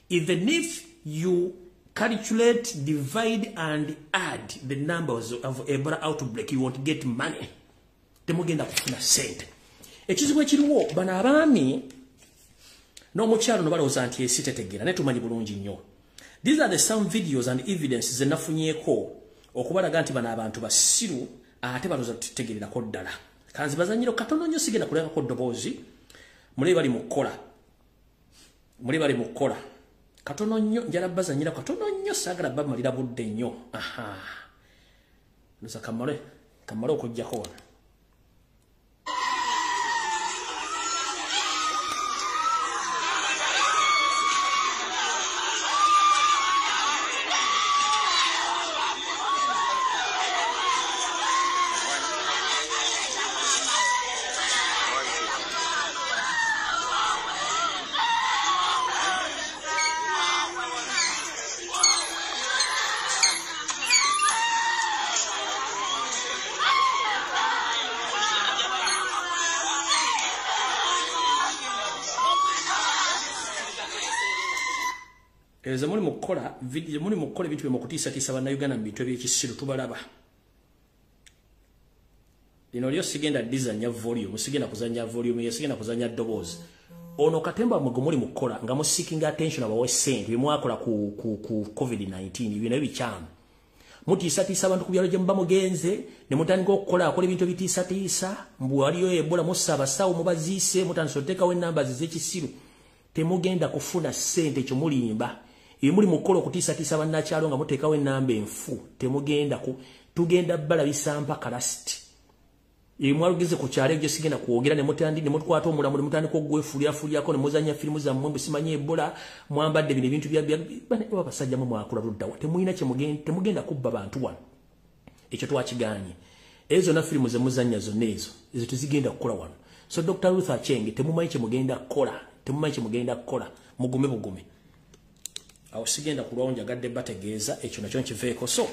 Even if you calculate, divide, and add the numbers of Ebola outbreak, you won't get money. Temugenda kufuna sente. Ekizibu ekiriwo bano abaami n'omukyalo no balowooza nti ensi tetegeera naye tumanyi bulungi nnyo. These are the some videos and evidences ze nafunyeeko okubalaga nti bano abantu basiru ate balowooza tutegeererako ddala. Kanzibazanyiro katono nnyo sigenda kulekako ddoboozi. Muli bali mu kkola. Katono nnyo njala bazanyira katono nnyo saagala bamalira budde nnyo. Ndoza kamale okujjako wano. Eza muli mukola video muli mukola ebintu by'okutiisatiisa bannayuganda mu bintu eby'ekisiru tubalaba. Lino lyo sigenda dizanya volume, sigenda kuzanya volume, sigenda kuzanya ddoboozi. Ono katemba mugomuli mukola nga musikinga attention abawe sente bimwakola ku COVID-19 bino ebikyamu. Mutiisatiisa abantu ku byalo gye muba mugenze ne mutandika okukola akola ebintu ebitiisatiisa mbu waliyo Ebola mussa abasawo mubaziise mutandise oteekawo ennamba z'ekisiru. Temugenda kufuna sente ekyo mulimba. Muli mukola okutiisatiisa bannakyalo nga muteekawo ennamba enfu. Tugenda balabisa mpaka lasiti. Mwalugeze ku kyalo egyo sigenda kwogera ne mukwata omulamu ne mutandika okugwefulyako ne muzanya firimu zammwe mbusimanyi Ebola mwambadde bino ebintu bya basajja mu mwakula luddawa. Temulina temugenda kubba bantu wano. Ekyo twakiganye. ezo na filimu ze muzanya zonna ezo tuzigenda kukola wano. So Dr. Ruth Acheng temumanyi kye mugenda kukola mugume bugume. Awo sigenda kulonja gadde bategeeza ekyo nakyo nkiveeko. So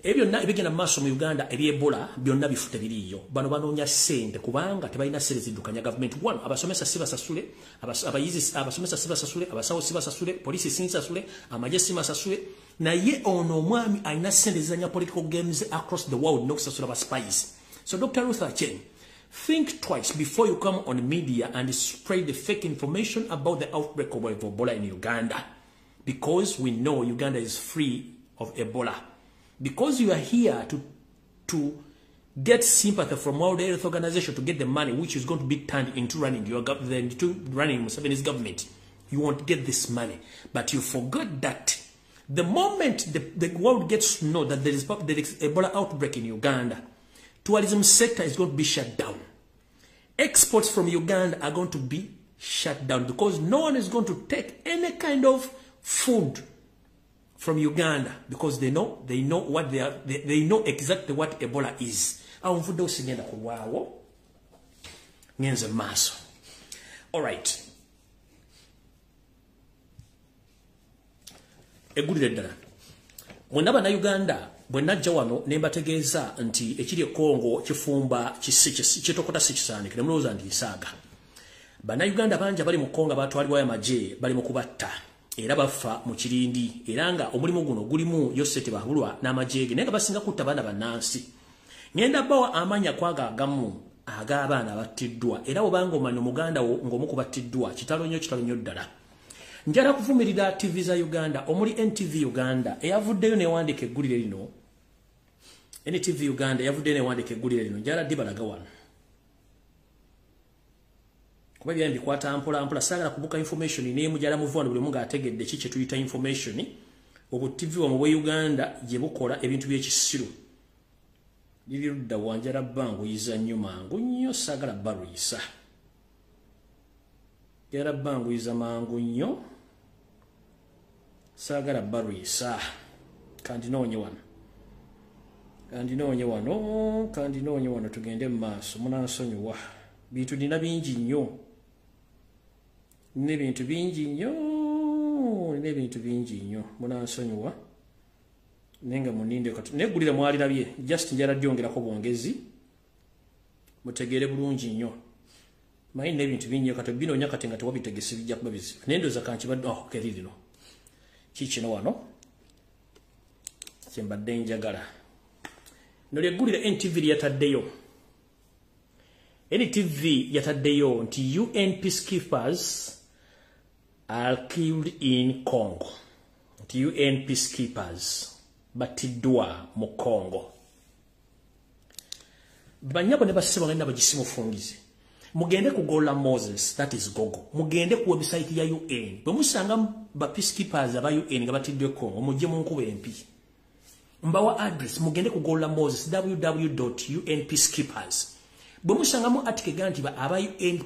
ebyo na ebigenda maaso mu Uganda ebyebola byonna bifute biriyo. Bano banoonya ssente kubanga tebalina ssente ziddukanya government. One, abasomesa si basasule, abayizi abasomesa si basasule, abasawo si basasule, poliisi si basasule, amagye si basasule. Naye ono omwami alina ssente zizanya political games across the world n'okusasula ba spies. So Dr. Ruth Acheng, think twice before you come on media and spread the fake information about the outbreak of Ebola in Uganda. Because we know Uganda is free of Ebola. Because you are here to get sympathy from World Health Organization to get the money which is going to be turned into running your government, into running Museveni's government. You won't get this money. But you forgot that the moment the world gets to know that there is Ebola outbreak in Uganda, tourism sector is going to be shut down. Exports from Uganda are going to be shut down because no one is going to take any kind of food from Uganda because they know what they know exactly what Ebola is. Awumvudde osigenda kulwawo ngenze maaso. All right. Egulire ddala. Mwonna bana Uganda bwe najja wano ne mbategeeza nti ekiri Kongo kifumba kitokota sikisaanike ne mulowooza ndi nsaaga. Bana Uganda bangi bali mu Kongo batwalibwa amagye bali mu kubatta era bafa mu kirindi era nga omulimu guno gulimu Yosete bahulwa n'amagye naye nga basinga kutta baana bannansi. Ngenda bawa amanya kwaga agamu ag'abaana battiddwa era obanga omanyi Omuganda ng'omu kubattiddwa kitalo nnyo ddala. Njala kuvumirira TV za Uganda omuli NTV Uganda eyavuddeyo newandiika eggulire lino. NTV Uganda eyavuddeyo newandiika eggulire lino njala dibalaga wano. Kuba bya mbikwata mpola saagala kubuka information n'emu jala muvwano buli munga ategedde kiki tuyita information obu TV wa mu Uganda gye bukola ebintu by'ekisiru. Liri ludda wanjala bangu yiza nnyo mangu nnyo saagala baruyisa. Yara bangu yiza mangu nnyo saagala baruyisa. Kandi noonye wano tugende mu maaso munansonyiwa. Bintu dina bingi nnyo. N'ebintu bingi nnyo munansonyiwa. Nenga muninde kati negulira mwalirabye just njala dyongerako bwongezi mutegeere bulungi nnyo. Mayi n'ebintu bingi kati binoonya kati nga tewabitegese bijja kuba bizibu. Nendoza kankibadde kelirino. Kikino wano kyembadde njagala. Nolyegulira NTV lyataddeyo. NTV yataddeyo nti UN peacekeepers are killed in Congo. Nti UN peacekeepers battiddwa mu Congo. Banyabo ne basema ngenda bagisimu fungize. Mugende ku Gola Moses, that is Gogo. Mugende ku website ya UN. Bwe musanga ba peacekeepers aba UN nga battiddwe Congo mujje mu nkuba empi. Mbawa address mugende ku Gola Moses www.unpeacekeepers. Bwe musangamu article ganti ba aba UN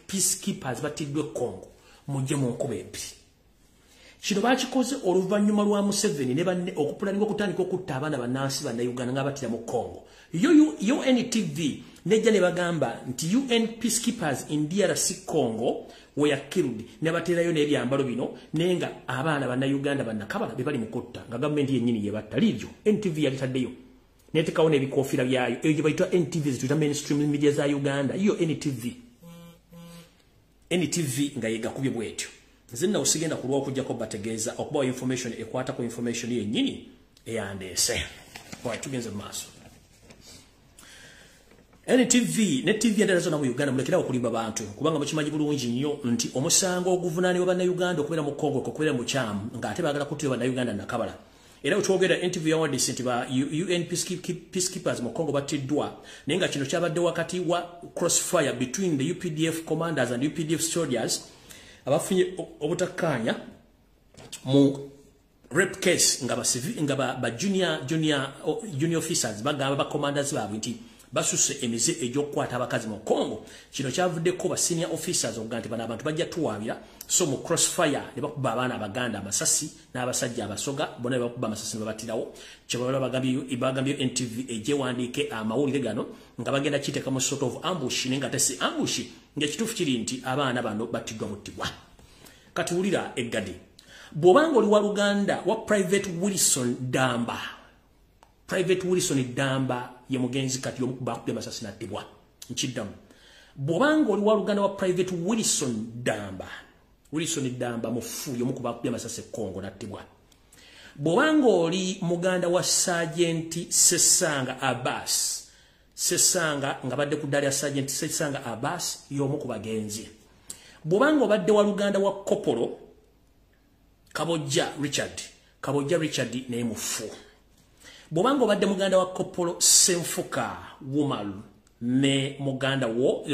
peacekeepers battiddwe Congo mujje mu nkuba empi. Kino bakikoze oluvannyuma lwa Museveni ne banne okupulaninga okutandika okutta abaana bannansi bannayuganda nga battira mu Congo. UNTV nejja ne bagamba nti UN peacekeepers in DRC Congo were killed ne bateerayo n'ebyambalo bino nenga abaana bannayuganda bannakabala be bali mu kutta nga gavumenti yennyini ye batta liibyo. NTV yalitaddeyo netekawo n'ebikoofira byayo eyo gye bayitwa NTV zituyita mainstream media za Uganda iyo NTV nga yegakubye bwetyo. Nze nnawe sigenda kulwa okujjako bategeeza okubawa information ekwata ku information yennyini eyandeese. Bwe tugenze mu maaso. NTV ne TV endala zonna mu Uganda mulekerawo okulimba bantu kubanga mukimanyi bulungi nnyo nti omusango oguvunaanibwa bannayuganda okubeera mu Congo okubeera mu kyamu ng'ate baagala kuttira bannayuganda nakabala. Era wetwogera NTV yawandiise nti ba UN peacekeepers mu Congo battiddwa naye nga kino kyabadde wakati wa crossfire between the UPDF commanders and UPDF soldiers abafunye obutakkaanya mu rape case nga ba junior officers bagamba ba commanders baabwe nti basuse emize egy'okukwata abakazi mu Congo. Kino kyavuddeko ba senior officers okuga nti bano abantu bajja tuwaabira, so mu crossfire ne bakuba abaana abaganda amasasi n'abasajja abasoga bonna bakuba amasasi ne babatirawo. Kyebala bagambye NTV ejyewandiike amawulire gano nga bagenda kiteeka mu sort of ambush nenga tesi ambush ng'ekituufu kiri nti abaana bano batiddwa buttibwa. Kati wulira eggadi. Bw'obanga oli wa Luganda wa Private Wilson Damba. Private Wilson Damba ye mugenzi kati y'omukubakubye amasasi n'attibwa. Nkiddamu. Bw'obanga oli wa Luganda wa Private Wilson Damba. Wilson Damba mufu y'omukubakubye amasasi e Congo n'attibwa. Bw'obanga oli muganda wa Sergeant Sesanga Abbas. Sesanga nga badde ku ddala ya Sergeant Sesanga Abbas y'omu ku bagenzi. Bw'obanga obadde wa Luganda wa Kopolo Kabogozza Richard ne mufu. Bw'obanga obadde muganda wa Kopolo Senfuka Wumalu ne muganda wo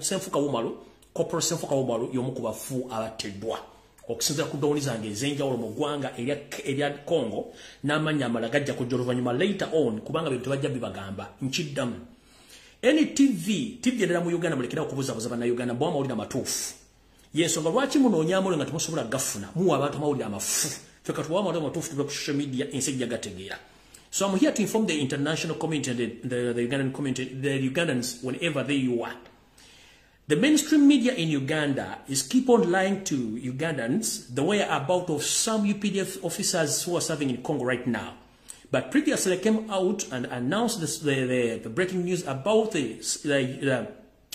Senfuka Wumalu Kopolo Senfuka Wumalu y'omu ku bafu abatteddwa. Okusinziira ku ddoboozi zange ez'enjawulo mu ggwanga erya Congo n'amannya amalala gajja kujja oluvannyuma later on kubanga bintu bajja bibagamba. Nkiddamu. NTV endala mu Uganda mulekera okubuzabuza bannayuganda bwa mawulire amatuufu. Yensonga lwaki munoonya amawulire nga temusobola gafuna muwa abantu amawulire amafu. Ffe katuwa amawulire amatuufu tuba ku social media ensi ejja gategeera. So I'm here to inform the international community and the Ugandan community, the Ugandans, whenever you are. The mainstream media in Uganda is keep on lying to Ugandans the whereabouts of some UPDF officers who are serving in Congo right now. But previously they came out and announced the breaking news about the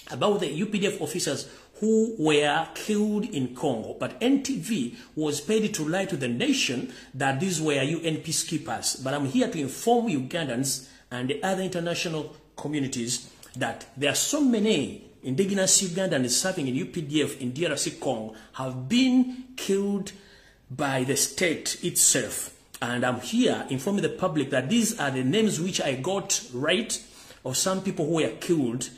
UPDF officers who were killed in Congo. But NTV was paid to lie to the nation that these were UN peacekeepers. But I'm here to inform Ugandans and the other international communities that there are so many indigenous Ugandans serving in UPDF in DRC Congo have been killed by the state itself. And I'm here informing the public that these are the names which I got right of some people who were killed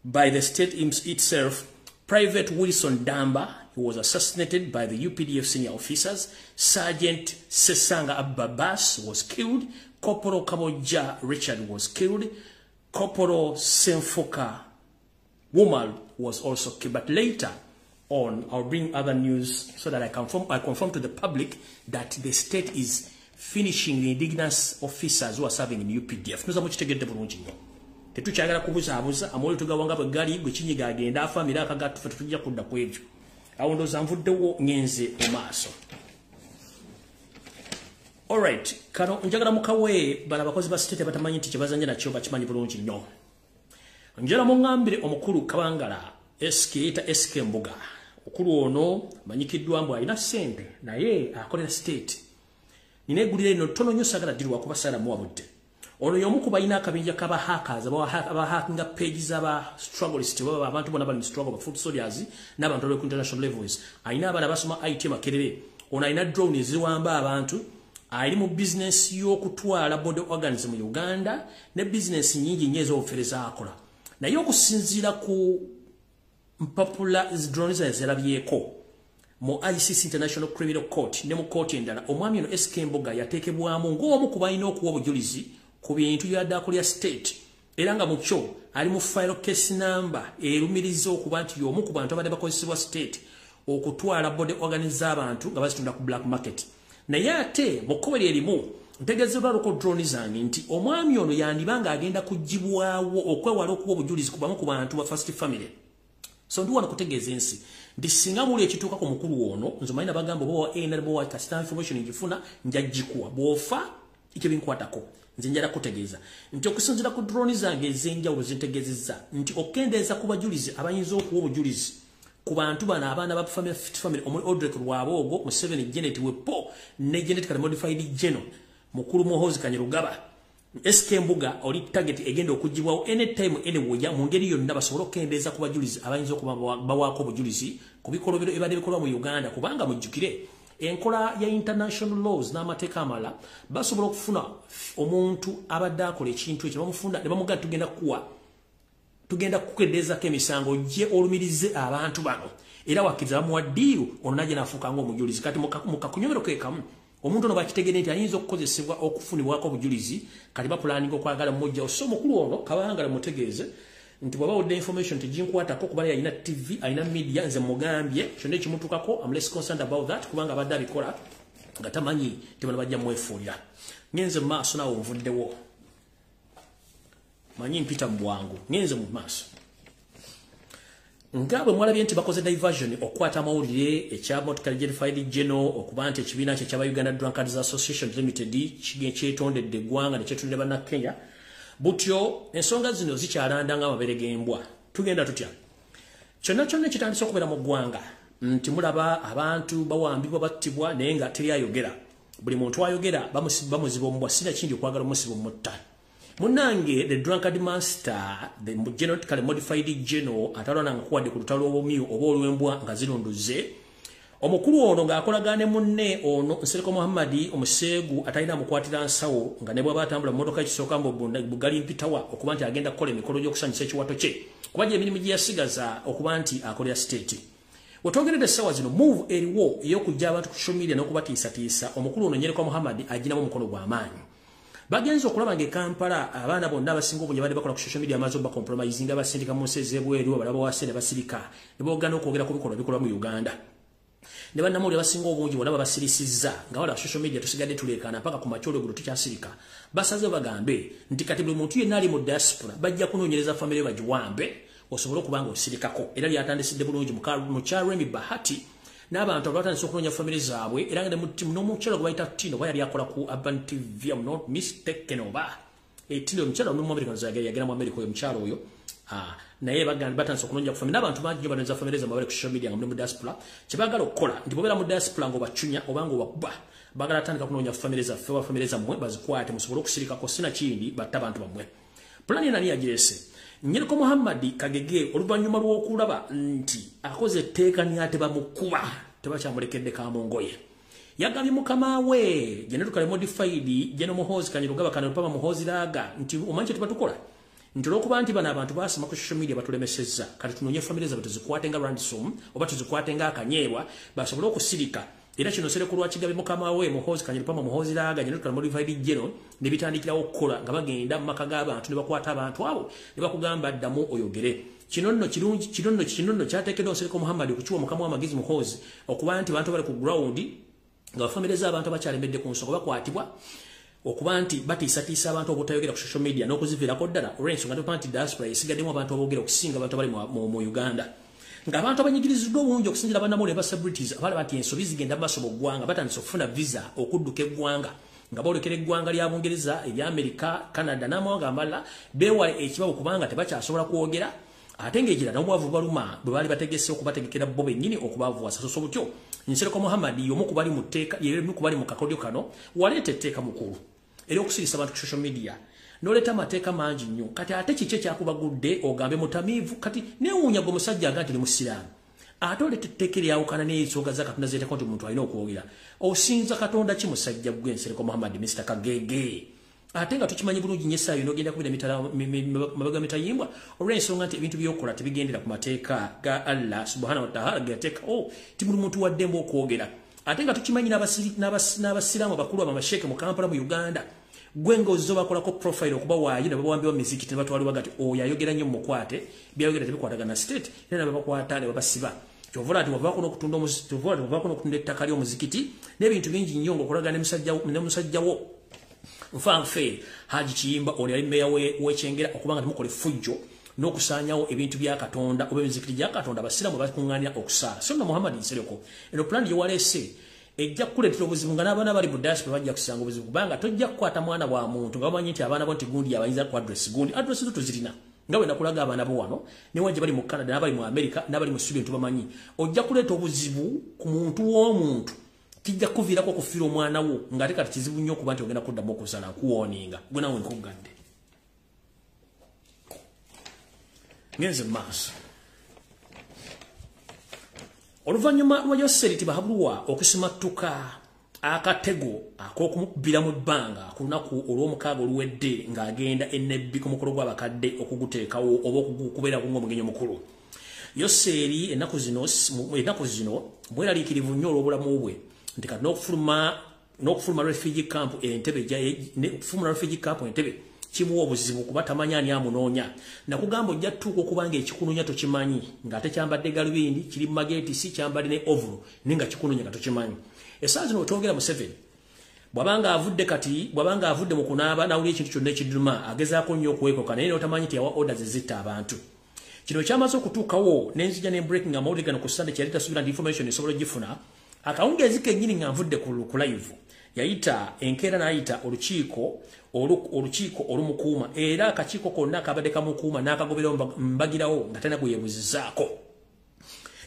by the state itself. Private Wilson Damba, who was assassinated by the UPDF senior officers. Sergeant Sesanga Abbas was killed. Corporal Kabogozza Richard was killed. Corporal Senfuka Wumal was also killed. But later on, I'll bring other news so that I confirm to the public that the state is finishing the indigenous officers who are serving in UPDF. Tetukyagala kubuzaabuza amawulire tugawanga bwe gali gwe kinyiga agenda afamira akagatu ffe tujja kudda ku ebyo. Awo ndowooza nvuddewo ngenze mu maaso. Alright, kano njagala mukawe bala abakozi ba state batamanyi nti kye bazanya nakyo bakimanyi bulungi nnyo. Njala muŋŋambire omukulu Kabangala SK Mbuga. Okulu ono manyikiddwa mbu alina ssente naye akolera state. Nina eggulire lino ttono nnyo saagala ddirwa kuba saalamu wabudde. Ono y'omu ku balina akabinja k'abahackers abahackinga pages aba struggleist baba abantu bonna bali mu struggle ba food soldiers n'abantu abali ku international levels. Alina abaana basoma IT Makerere. Ono alina drone eziwamba abantu. Ali mu business y'okutwala body organs mu Uganda ne business nyingi nnyo ez'obufereza akola. Naye okusinziira ku mpapula drones ezirabyeko mu ICC International Criminal Court ne mu court endala omwami ono SK Mbuga yateekebwamu ng'omu ku balina okuwa obujulizi ku bintu by'addaako lya state era nga mu kyo ali mu file case number erumiriza okuba nti y'omu ku bantu abadde bakozesebwa state okutwala body organs z'abantu nga bazitunda ku black market. Naye ate mu kkobe lyerimu ntegeezebwa loko drone zange nti omwami ono yandibanga agenda kugibwawo okwewala okuwa obujulizi kubamu ku bantu ba first family. So ndi wano kutegeeza ensi nti singa muli ekituuka ku mukulu ono nze manyi nabagamba oba wa ANR bowa kasita information ngifuna njagikuwa bw'ofa ekyo binkwatako nze njala kutegeeza nti okusinziira ku drone zange ez'enjawulo zintegeezezza nti okendeeza ku bajulizi abayinza okuwa obujulizi ku bantu bano abaana ba family omuli Odrek Lwaboogo Museveni Janet Wepo ne genetically modified Geno mukulu Muhoozi Kanyerugaba SK Mbuga oli target egenda okugibwawo anytime anywhere mu ngeri yonna basobola okendeeza ku bajulizi abayinza okuba bawaako obujulizi ku bikolobero ebadde bikolwa mu Uganda kubanga mujjukire enkola ya international laws n'amateeka amala basobola okufuna omuntu abadde akola ekintu ekyo bamufunda ne bamugamba tugenda kukendeezako emisango gye olumirize abantu bano era wakkiriza bamuwa ddiiru ono najje n'afuuka ng'omujulizi kati mu kakunyomero ke kamu omuntu ono bakitegere nti ayinza okukozesebwa okufunibwako obujulizi kati bapulaninga okwagala mmojja so omukulu ono kabangala mutegeeze nti bwaba odde information teginkwatako kuba yalina TV alina media nze mugambye kyonna ekimutukako I'm less concerned about that kubanga abadde abikola nga tamanyi tebana bajja mwefuulira ngenze mu maaso naawe onvuddewo manyi mpita mu bwangu ngenze mu maaso Ngabe mwalabye nti bakoze diversion okwata amawulire ekya Motor Verified General okuba nti ekibiina kye ky'aba Uganda Drunkards Association Limited kyetondedde eggwanga ne kyetondedde banna Kenya butyo ensonga zino zikyalanda nga amabere g'embwa tugenda tutya kyonna kyonna kitandise okubeera mu ggwanga nti mulaba abantu bawambibwa battibwa naye nga teri ayogera buli muntu ayogera bamuziba omubwa sina kindi okwagala omusiba omutta Munange, the drunkard master, the genetically modified general, atalona nkuwadde ku lutalo olw'omyu oba olw'embwa nga zirunduze. Omukulu ono ng'akolagane munne ono Nsereko Muhammadi omuseegu atalina mukwatira nsawo nga ne bw'aba atambula mu mmotoka ekisooka bugali mpitawa okuba nti agenda kukola emikolo gy'okusanyusa ekiwato kye. Kuba gy'emirimu gye yasigaza okuba nti akolera state. Wetwogerera essaawa zino move eriwo ey'okujja abantu ku social media n'okubatiisatiisa omukulu ono Nsereko Muhammadi aginamu omukono gw'amaanyi. Bagenzo okulaba nge Kampala abaana bonna abasinga obungi bali bakola ku social media amazo ba compromising abasindika mu nseze ebweru abalaba wasene basirika ne boogana okwogera ku bikolwa mu Uganda ne bannamawulire abasinga obungi bonna babasirisizza nga wala social media tusigadde tuleekana mpaka ku makyolo gulo tukyasirika basaze bagambe nti kati buli muntu yenna ali mu diaspora bajja kunoonyereza famire bagiwambe osobola okubanga osirikako era lyatandisidde bulungi mu Charemi Bahati n'abantu abatandise okunoonya famire zaabwe era nga n'omukyalo gwe bayita Tino bwe yali akola ku Urban TV I'm not mistaken oba Tino omukyalo n'Omuamerika yagenda mu Amerika oyo omukyalo oyo naye batandise okunoonya ku famire n'abantu bangi nnyo banoonya famire zaabwe bali ku social media nga muli mu diaspora kye baagala okukola nti bw'obeera mu diaspora ng'obacunya oba ng'obakuba baagala atandika kunoonya famire zaffe oba famire zammwe bazikwate musobole okusirikako sina kindi batte abantu bammwe pulani ena niyo agireese Nsereko Muhammadi Kagege oluvannyuma lw'okulaba nti akoze etteeka nyate bamukuba tebakyamulekedde kamongoye yagambye mukama we genetically modified General Muhoozi Kanyirugaba Kanalupama Muhoozi Laaga nti omanyi kye tubatukola nti olw'okuba nti bano abantu basoma ku social media batulemesezza kati tunoonye famire zaabwe tuzikwate nga ransom oba tuzikwate nga akanyeebwa basobole okusirika era kino Nsereko lwakigambye mukama we Muhoozi Kanyirugaba Muhoozi Laaga genetically modified General ne bitandikirawo okukola nga bagenda mu maka g'abantu ne bakwata abantu abo ne bakugamba ddamu oyogere kino nno kirungi kino nno kyateekeddwa Nsereko Muhammadi okukiwa mukama w'amagezi Muhoozi okuba nti abantu bali ku ground nga bafamire z'abantu abakyalemedde ku nsonga bakwatibwa okuba nti batiisatiisa abantu obutayogera ku social media n'okuziviirako ddala olw'ensonga tuba nti diaspora esigaddemu abantu aboogera okusinga abantu abali mu Uganda ng'abantu abanyigiriziddwa obulungi okusinzira bannamawulire ba celebrities abalaba nti ensobi zigenda mu maaso mu ggwanga batandise okufuna visa okudduka eggwanga nga boolekera eggwanga lya Bungereza erya Amerika Canada n'amawanga amalala beewale ekibabo kubanga tebakyasobola kwogera ate ng'ekirala n'obwavu baluma bwe baali bategese okubategekera bo bennyini okubaavuwasa soso butyo Nsereko Muhammadi y'omu ku bali mu tteeka y'emu ku bali mu kakodyo kano waleeta etteeka mukulu era okusirisa abantu ku social media n'oleeta amateeka mangi nnyo kati ate kiki ekyakubagudde ogambe mutamiivu kati neewuunya gwe musajja nga nti ni musiraamu ate oleeta etteeka eryawukana n'ensonga za Katonda zeetako nti omuntu alina okwogera osinza Katonda ki musajja gwe Nsereko Muhammadi Mr. Kagege ate nga tukimanyi bulungi nnyo essaayo n'ogenda kubira mabega mitayimbwa olw'ensonga nti ebintu by'okola tebigendera ku mateeka ga Allah subhanahu wa ta'ala geyateekawo ti buli muntu waddembe okwogera ate nga tukimanyi n'abasiraamu abakulu abamasheke mu Kampala mu Uganda gwe ng'ozzo bakolako profile okuba waayi ne babawambibwa mizikiti ne batwalibwa gati oyo ayogera nnyo mumukwate byayogera tebikwatagana state era ne babakwata ne babasiba kyovula ati wavaako n'okutunda ettaka ly'omuzikiti n'ebintu bingi nnyo ng'okolagana ne musajjawo nfanfe Haji Kiyimba ono yali mmeeya w'Ekyengera okubanga temukole fujjo n'okusaanyawo ebintu bya Katonda oba emizikiti gya Katonda abasiraamu bakuŋŋaanira okusaala so nno Muhammad Nsereko eno pulani gye waleese ejja kukuleetera obuzibu nga n'abaana bali mu diaspora bajja kusanga obuzibu kubanga tojja kukwata mwana wa muntu nga bamanyi nti abaana bo nti gundi abayinza ku adresi gundi adresi zo tuzirina nga bwe nakulaga abaana bo wano ne wajja bali mu Canada n'abali mu America n'abali mu Sweden tubamanyi ojja kuleeta obuzibu ku muntu w'omuntu kijja kuviirako okufiira omwana wo ng'ate kati kizibu nnyo okuba nti ogenda kuddamu okusala nkuwooninga gwe nawe nkuggadde ngenze mu maaso oluvannyuma lwa Yoseriti Bahabulwa okusimattuka akatego ak'okumukubira mu bbanga ku lunaku olw'omukaaga oluwedde ng'agenda ennebbi ku mukolo gw'abakadde okuguteekawo oba okukubeera ku ng'omugenyi omukulu Yoseri ennaku zino bweraliikirivu nnyo olw'obulamu bwe nti kati n'okufuluma n'okufuluma refugee camp Entebbe n'okufuluma refugee camp Entebbe kimuwa obuzibu kuba tamanyi ani amunoonya nakugamba ojja tuuka okubanga ekikununya tokimanyi ng'ate kyambadde galubindi kiri mu mageti si kyambadde ne ovulu nenga kikununya nga tokimanyi essaawa zino wetwogera Museveni bwabanga avudde mu kunaaba nawulira ekintu kyonna ekiduma agezaako nnyo okwekoka naye n'otamanyi nti yawa orders zitta abantu kino kyamaze okutuukawo n'enzija ne breaking amawulire gano ku Sunday kyali tasubira ndi information esobola ogifuna akawungeezi kennyini nga nvudde ku live yayita enkeera n'ayita olukiiko olumukuuma era akakiiko konna kabadde kamukuuma n'akagobera mbagirawo nga tena gweyebuzizaako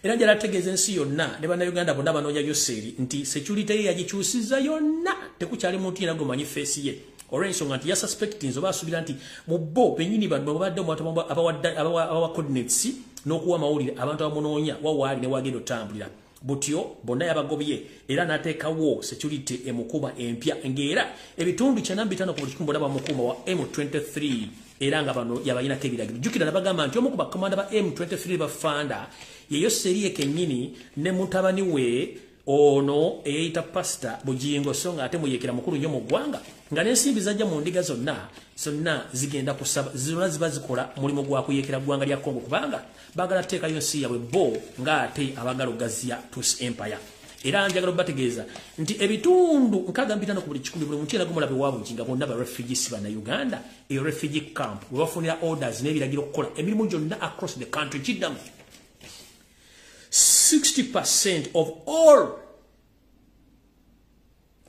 era njala ategeeza ensi yonna ne bannayuganda bonna banoonya Yoseri nti security ye yagikyusiza yonna tekukyali muntu yenna gomanyi feesi ye olw'ensonga nti yasuspectings oba asuubira nti mu bo bennyini bano babadde abawa coordinates n'okuwa amawulire abantu abamunoonya wawaali ne wagenda otambulira butyo bonna yabagobye era n'ateekawo security emukuuma empya ng'era ebitundu 95 ku buli kikumi bonna bamukuuma wa M23 era nga bano yabayinako ebiragiro jjukira nabagamba nti omu ku bakomanda ba M23 bafanda yeyo Seriye kennyini ne mutabani we ono eyita pasta Bujingo so nga ate muyekera mukulu nnyo mu ggwanga nga n'ensimbi zajja mu ndiga zonna zigenda kusaba zonna ziba zikola mulimu gwa kuyekera ggwanga lya Congo kubanga bagala teekayo nsi yabwe bo nga ate abagala ogazya Tutsi Empire era njagala bategeeza nti ebitundu 65 ku buli kikumi buli muntu yenna gumulabe wa Bujinga bonna ba refugees bana Uganda e refugee camp we bafunira orders n'ebiragiro okukola emirimu gyonna across the country kiddamu 60% of all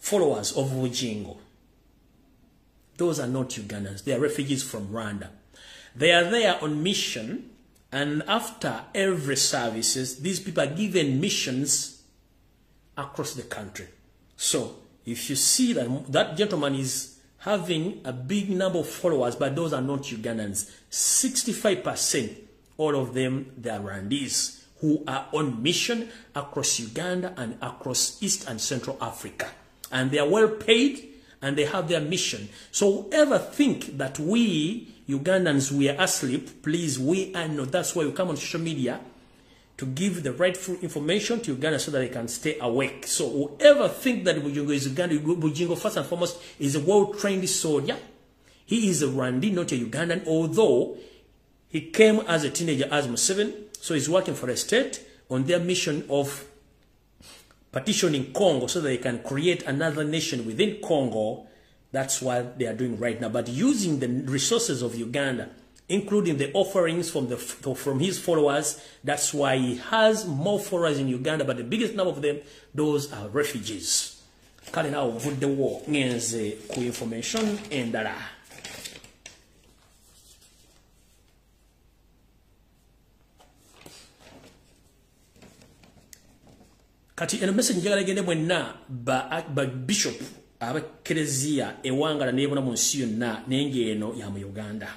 followers of Bujingo, those are not Ugandans. They are refugees from Rwanda. They are there on mission, and after every services, these people are given missions across the country. So, if you see that that gentleman is having a big number of followers, but those are not Ugandans, 65%, all of them, they are Rwandese, who are on mission across Uganda and across East and Central Africa. And they are well paid and they have their mission. So whoever think that we Ugandans, we are asleep, please, we are not. That's why we come on social media to give the rightful information to Uganda so that they can stay awake. So whoever think that Bujingo is Uganda, Bujingo first and foremost is a well-trained soldier. He is a Rwandi, not a Ugandan, although he came as a teenager as Museveni. So he's working for a state on their mission of partitioning Congo so that they can create another nation within Congo. That's what they are doing right now. But using the resources of Uganda, including the offerings from his followers, that's why he has more followers in Uganda. But the biggest number of them, those are refugees. Kale now put the war ngenze ku information endala. Kati eno message njagala gende mwenna ba bishop aba Kelezia ewanga nebona mu nsi yonna nenge eno ya mu Uganda.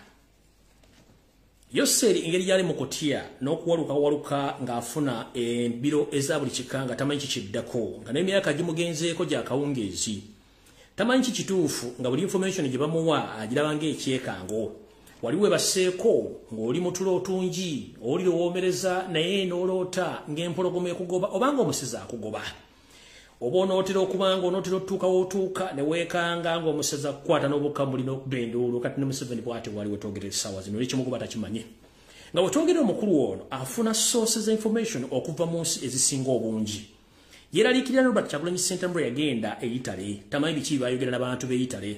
Yoseri engeri yali mukotya n'okuwaluka ng'afuna embiro eza buli kikanga tamanyi kiddako nga n'emyaka gimugenzeeko gya kawungeezi tamanyi kituufu nga buli information gye bamuwa agiraba ng'ekyekango waliwo baseeko ng'oli mutulo otungi oli owoomereza naye n'oloota ng'empologoma ekugoba obanga omusezi akugoba oba onootera okubanga onootera otuuka wootuuka ne weekanga ng'omusezi akukwata n'obukambuli n'okubenduulu kati ne Museveni bw'ate wali wetwogerera essaawa zino ekimugoba takimanyi nga wetwogerera omukulu ono afuna sources information okuva mu nsi ezisinga obungi yeraliikirira Robert Kyagulanyi Ssentamu yagenda e Italy tamanyi biki bayogera n'abantu b'e Italy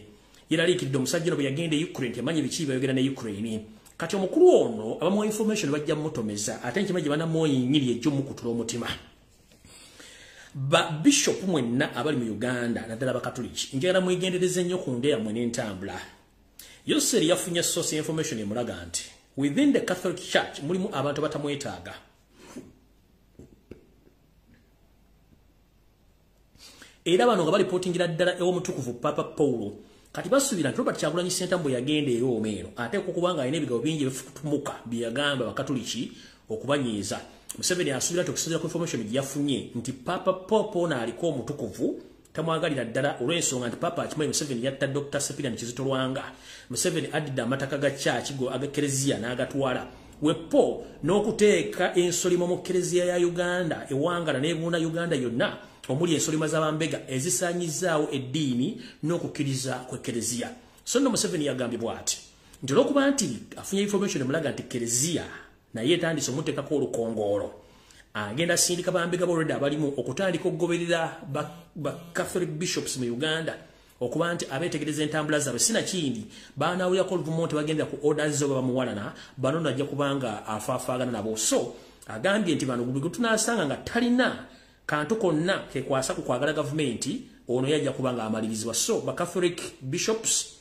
yeraliikiridde omusajja bwe yagenda e Ukraine tamanyi biki bayogera ne Ukraine kati omukulu ono abamuwa information bajja mutomeza ate nkimanyi gye banamuoyinyiri ejjo mukutula omutima ba bishop mwenna abali mu Uganda naddala bakatoliki njagala mwegendereze nnyo ku ndeya mwe n'entambula Yoseri yafunye source information emulaga nti within the Catholic Church mulimu abantu batamwetaaga era bano nga balipotingira ddala ew'omutukuvu Papa Paulo kati basuubira nti Robert Kyagulanyi Ssentamu bwe yagenda eri omeero ate kubanga alina ebigabo bingi ebifutumuka bye yagamba bakatoliki okubanyiiza Museveni asuubira nti okusinziira ku information gye yafunye nti Papa Popo n'aliko omutukuvu tamwagalira ddala olw'ensonga nti Papa akimanyi Museveni yatta Dr. Sepirian Kizito Lwanga Museveni addidde amataka ga church go aga Kelezia n'agatwala wepo n'okuteeka ensolimo mu Kelezia ya Uganda ewangala n'ebuuna Uganda yonna omuli ensolima z'abambega ezisaanyizaawo eddiini n'okukkiriza kw'ekereziya. So nno Museveni yagambye bw'ati nti olw'okuba nti afunye information emulaga nti kereziya naye etandise omuteekako olukongoolo agenda asindika bambega b'olwedda abalimu okutandika okugoberera ba Catholic bishops mu Uganda okuba nti abeetegereza entambula zaabwe sinakindi baanaawulirako oluvumu nti bagenda ku orders zo bamuwalana bano najja kubanga afaafaagana nabo. So agambye nti bano buli tunaasanga nga talina kantu konna kekwasa ku kwagala gavumenti ono yajja kubanga amalirizibwa. So ba Catholic bishops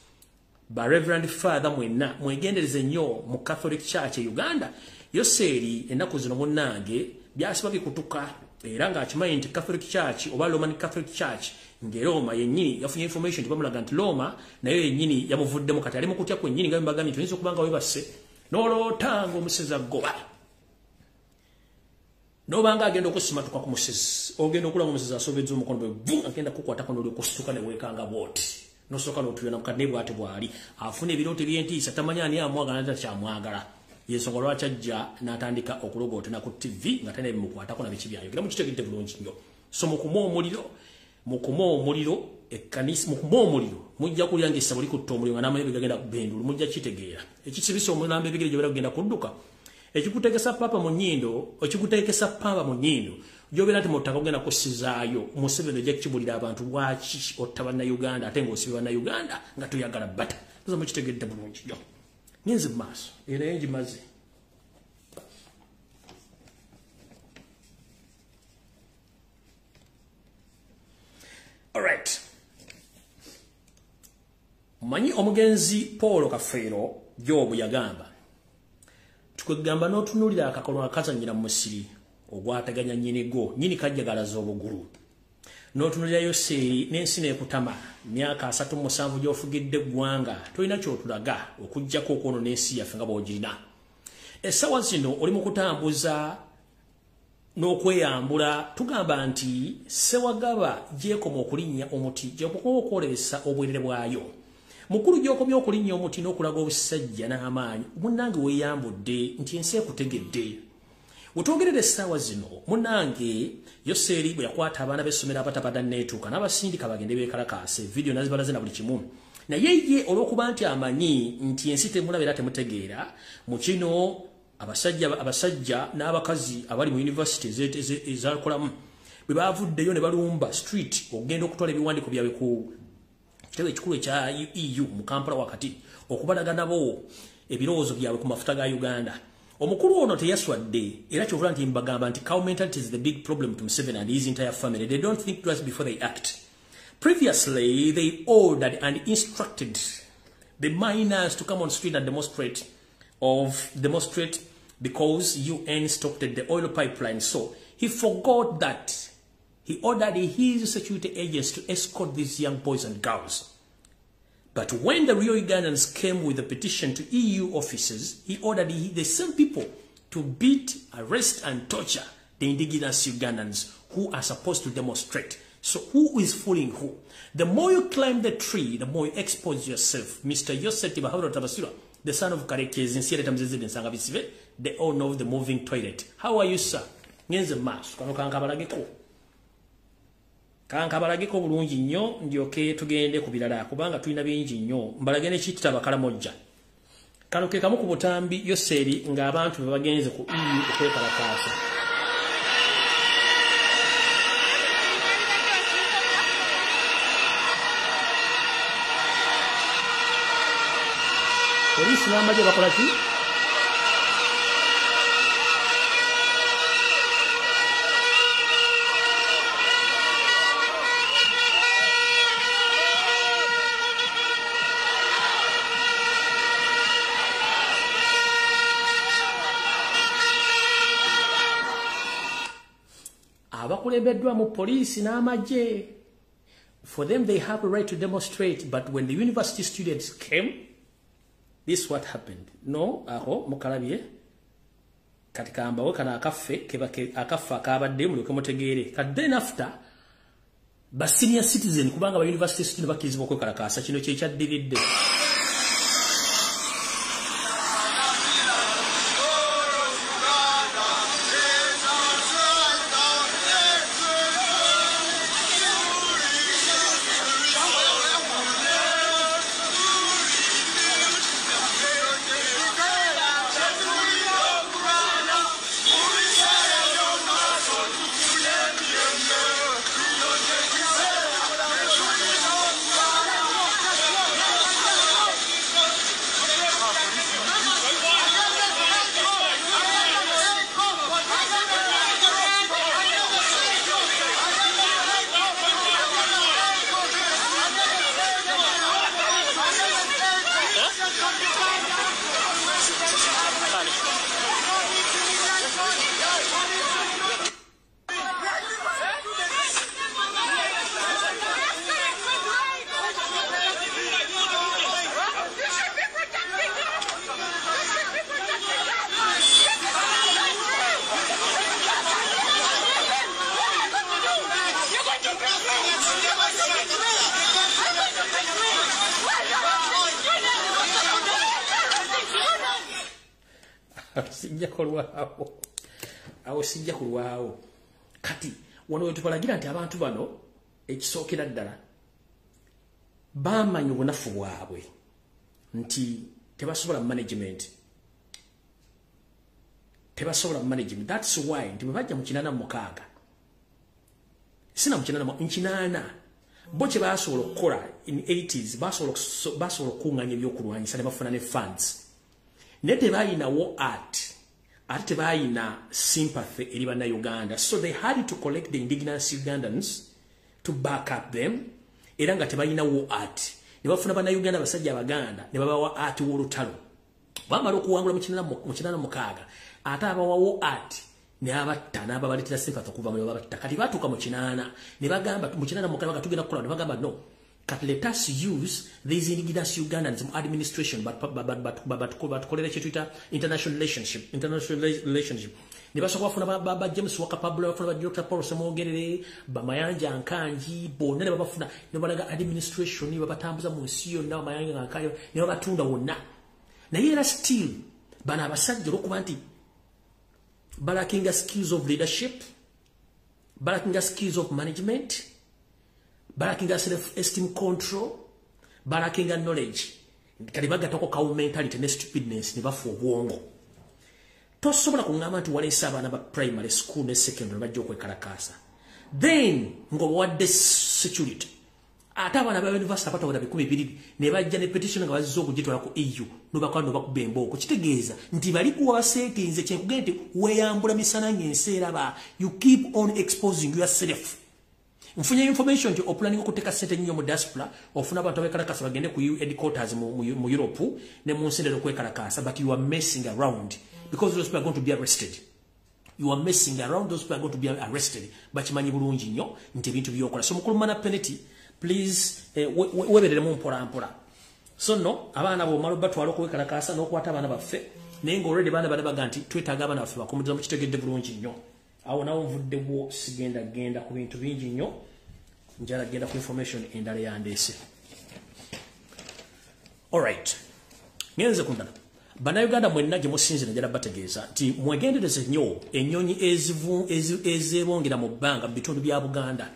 ba Reverend Father mwenna mwegendereze nnyo mu Catholic Church e Uganda. Yoseeri ennaku zino munnange byasiba bikutuka era ng'akimanyi nti Catholic Church oba Roman Catholic Church nge Roma yennyini yafunye information nti bamulaga nti Roma nayo yennyini yamuvuddemu kati ali mu kutya kwennyini nga mbagambye nti oyinza okubanga webase n'olootanga omusezi aggoba n'obanga agenda okusimatuka ku musezi ogenda okulanga omusezi asobezza omukono bwe vu agenda kukwatako n'oli okusituka ne weekanga bw'oti n'osooka n'otulira na mukadde bw'ati bw'ali afuna ebirooto eby'entiisa tamanya ani amwagala nti takyamwagala yensonga lwaki ajja n'atandika okulogootana ku TV nga talina bimukwatako na biki byayogera mukitegedde bulungi nnyo. So mukuma omuliro ekkanisa mukuma omuliro mujja kulya ng'essabo likutta omuliro nga n'amayebe gagenda kubendulu mujja kitegeera ekisibisa omulamba ebigere gye bera kugenda kudduka ekikuteekesa papa mu nnyindo ekikuteekesa pamba mu nnyindo gy'obeera nti mu ttaka ogenda kussizaayo Museveni ojja kukibulira abantu lwaki otta bannayuganda ate ng'osibe bannayuganda nga toyagala bata oza mukitegedde bulungi nnyo. Ngenze mu maaso era naye ngimaze. Alright. Manyi omugenzi Paul Kafeero Jobu yagamba tukwegamba n'otunuulira akakono akazannyira mu musiri ogwateganya nnyinigo nnyini kajjagalaza obugulu n'otunuulira Yoseeri n'ensi n'ekutama myaka 37 gy'ofugidde eggwanga tolina ky'otulaga okuggyako okwonoona ensi yaffe nga bw'ogirina. Essaawa zino oli mu kutambuza n'okweyambula tugamba nti Sewagaba gyekoma okulinnya omuti gy'okoma okwolesa obwerere bwayo mukulu gy'okomya okulinnya omuti n'okulaga obusajja n'amaanyi munnange weeyambudde nti ensi ekutegedde. Wetwogerera essaawa zino munnange Yoseeri bwe yakwata abaana b'essomero abatabadda neetuuka n'abasindika bagende beekalakaase vidiyo nazibalaze na buli kimu naye ye olw'okuba nti amanyi nti ensi temulaba era temutegeera mu kino abasajja n'abakazi abali mu yunivasite ezakolamu bwe baavuddeyo ne balumba street okugenda okutwala ebiwandiiko byabwe ku kitebe ekikulu ekya EU mu Kampala wakati okubalaga nabo ebirowoozo byabwe ku mafuta ga Uganda. Omukulu ono teyaswadde era kyovula nti mbagamba nti cow mentality is the big problem to Museveni and his entire family. They don't think twice before they act. Previously, they ordered and instructed the miners to come on street and demonstrate because UN stopped the oil pipeline. So he forgot that he ordered his security agents to escort these young boys and girls. But when the real Ugandans came with a petition to EU officers, he ordered the same people to beat, arrest, and torture the indigenous Ugandans who are supposed to demonstrate. So who is fooling who? The more you climb the tree, the more you expose yourself. Mr. Yosef Tibaharo Tabasura, the son of Karekezi, they all know the moving toilet. How are you, sir? Ngenze mas, kankabalageko bulungi nnyo ndyoke tugende ku birala kubanga tulina bingi nnyo mbalage ne kitaba Kalamojja kano ke kamu ku butambi Yoseeri ng'abantu be bagenze ku EU okwekalakaasa. Polisi n'amagye bakola ki? Abakulembeddwa mu police n'amagye. For them, they have a right to demonstrate, but when the university students came, this is what happened. No, aho mukalabye katika ambawo kana akafa akabadde mulyoke mutegeere. Then after ba senior citizen kubanga ba university student bakirizibwa okwekalakaasa kino kye kyaddiridde. sijja kulwawo awo sijja kulwawo kati wano wetupalagira nti abantu bano ekisookera ddala bamanyi obunafu bwabwe nti tebasobola management that's why nti bwebajja mu 86 sina mu 88 bo kye basobola okukola in 80s basobola okuŋŋanya ebyokulwanyisa ne bafuna ne funds naye tebayinawo ate tebayina sympathy eri bannayuganda, so they had to collect the indigenous Ugandans to back up them era nga tebayinawo ate ne bafuna bannayuganda basajja abaganda ne babawa ate w'olutalo bamala okuwangula mu 86 ate abawawo ate ne abatta n'ababaleetera sympathy okuva mu babatta kati baatuuka mu 80 ne bagamba mu 86 tugenda kukola ne bagamba no cut let us use these indigenous Ugandans administration but kolera chetuita international relationship ne basobola kufuna baba James Wakapabula bafuna ba Dr. Paul Semogerere bamayanja ankanji bonna ne babafuna ne balaga administration ne babatambuza mu nsi yonna bamayanja ankayo ne babatunda wonna naye era still bana abasajja okuba nti balakinga skills of leadership balakinga skills of management balakinga self-esteem control, balakinga knowledge. Kali bagatako kawo mentality ne stupidness ne bafu obwongo. Tosobola kungamba nti walesa abaana ba primary school ne secondary bajja okwekalakaasa. Then ngo wadde security. Ate abaana ba university batawera 12 ne bajja ne petition nga bazizza okugitwala ku EU no bakubemba okwo. Kitegeeza nti bali kuwa settings ekyekugende weyambula misana ng'enseera ba you keep on exposing yourself. Mfunye information nti oplanning okuteka sente nnyo mu diaspora ofuna abantu abekalakasa bagende ku headquarters mu Europe ne mu nsendero kwekalakasa, but you are messing around because those people are going to be arrested. You are messing around, those people are going to be arrested. Bakimanyi bulungi nnyo nti ebintu byokola. So mukulumana penalty please weberere mu mpola. So no abaana bo malo batwala okwekalakasa n'okwata abaana baffe naye nga already baana baga nti twetaaga abaana baffe bakomuza mu kitegedde bulungi nnyo. Awo nawo nvuddewo sigenda ku bintu bingi nnyo njala genda ku information endala yandeese. Alright, ngenze kundala bannayuganda mwenna gye musinzira njala bategeeza nti mwegendereze nnyo ennyonyi ezebongera mu bbanga mu bitundu bya Buganda.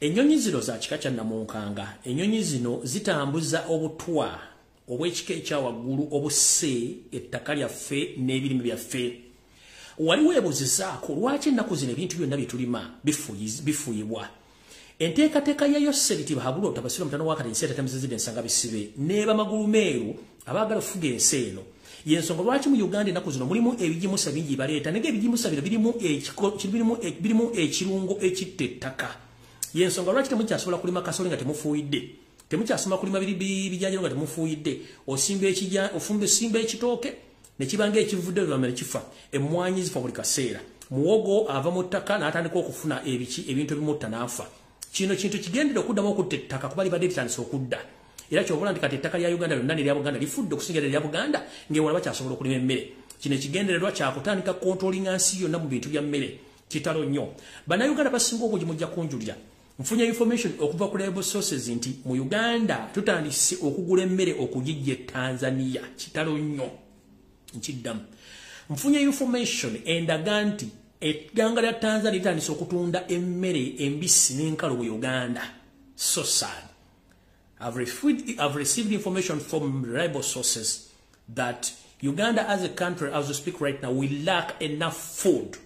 Ennyonyi zino za kika kya namunkanga. Ennyonyi zino zitambuza obutwa obw'ekika ekya waggulu obuse ettaka lyaffe n'ebirime byaffe. Waliwo ebuzizaako lwaki ennaku zino ebintu byonna bye tulima bifuuyibwa. Enteekateeka ya Yoseliti bahabula otabasira mutano wakati nsi atatamizizidde ensanga bisibe neba magulu meeru abaagala okufuga ensi eno. Y'ensonga lwaki mu Uganda ennaku zino mulimu ebijimusa bingi baleeta naye ebijimusa bino birimu ekirungo ekitta ettaka. Y'ensonga lwaki temukyasobola kulima kasooli nga temufuuyidde, temukyasoma kulima bijanjalo nga temufuuyidde, osimba ekitooke ne kibanga ekivudde lwamala kifa. Emmwanyi zifa buli kaseera, muwogo ava mu ttaka n'atandika okufuna ebintu ebimutta n'afa. Kino kintu kigendera okuddamu okutta ettaka kuba libadde litandise okudda. Era ky'obola nti kati ettaka lya Uganda lyonna nerya Buganda lifudde okusinga erya Buganda ng'ewala bakyasobola okulima emmere. Kino ekigendererwa kyakutandika kontrolinga nsi yonna mu bintu bya mmere kitalo nnyo. Bannayuganda basinga obungi mujja kunjulira. Nfunye information okuva ku reliable sources nti mu Uganda tutandise okugula emmere okugijja Tanzania kitalo nnyo. Nkiddamu. Nfunye information endaga nti egganga lya Tanzania litandise okutunda emmere embisi n'enkalu mu Uganda. So sad. I've received information from reliable sources that Uganda as a country, as we speak right now, we lack enough food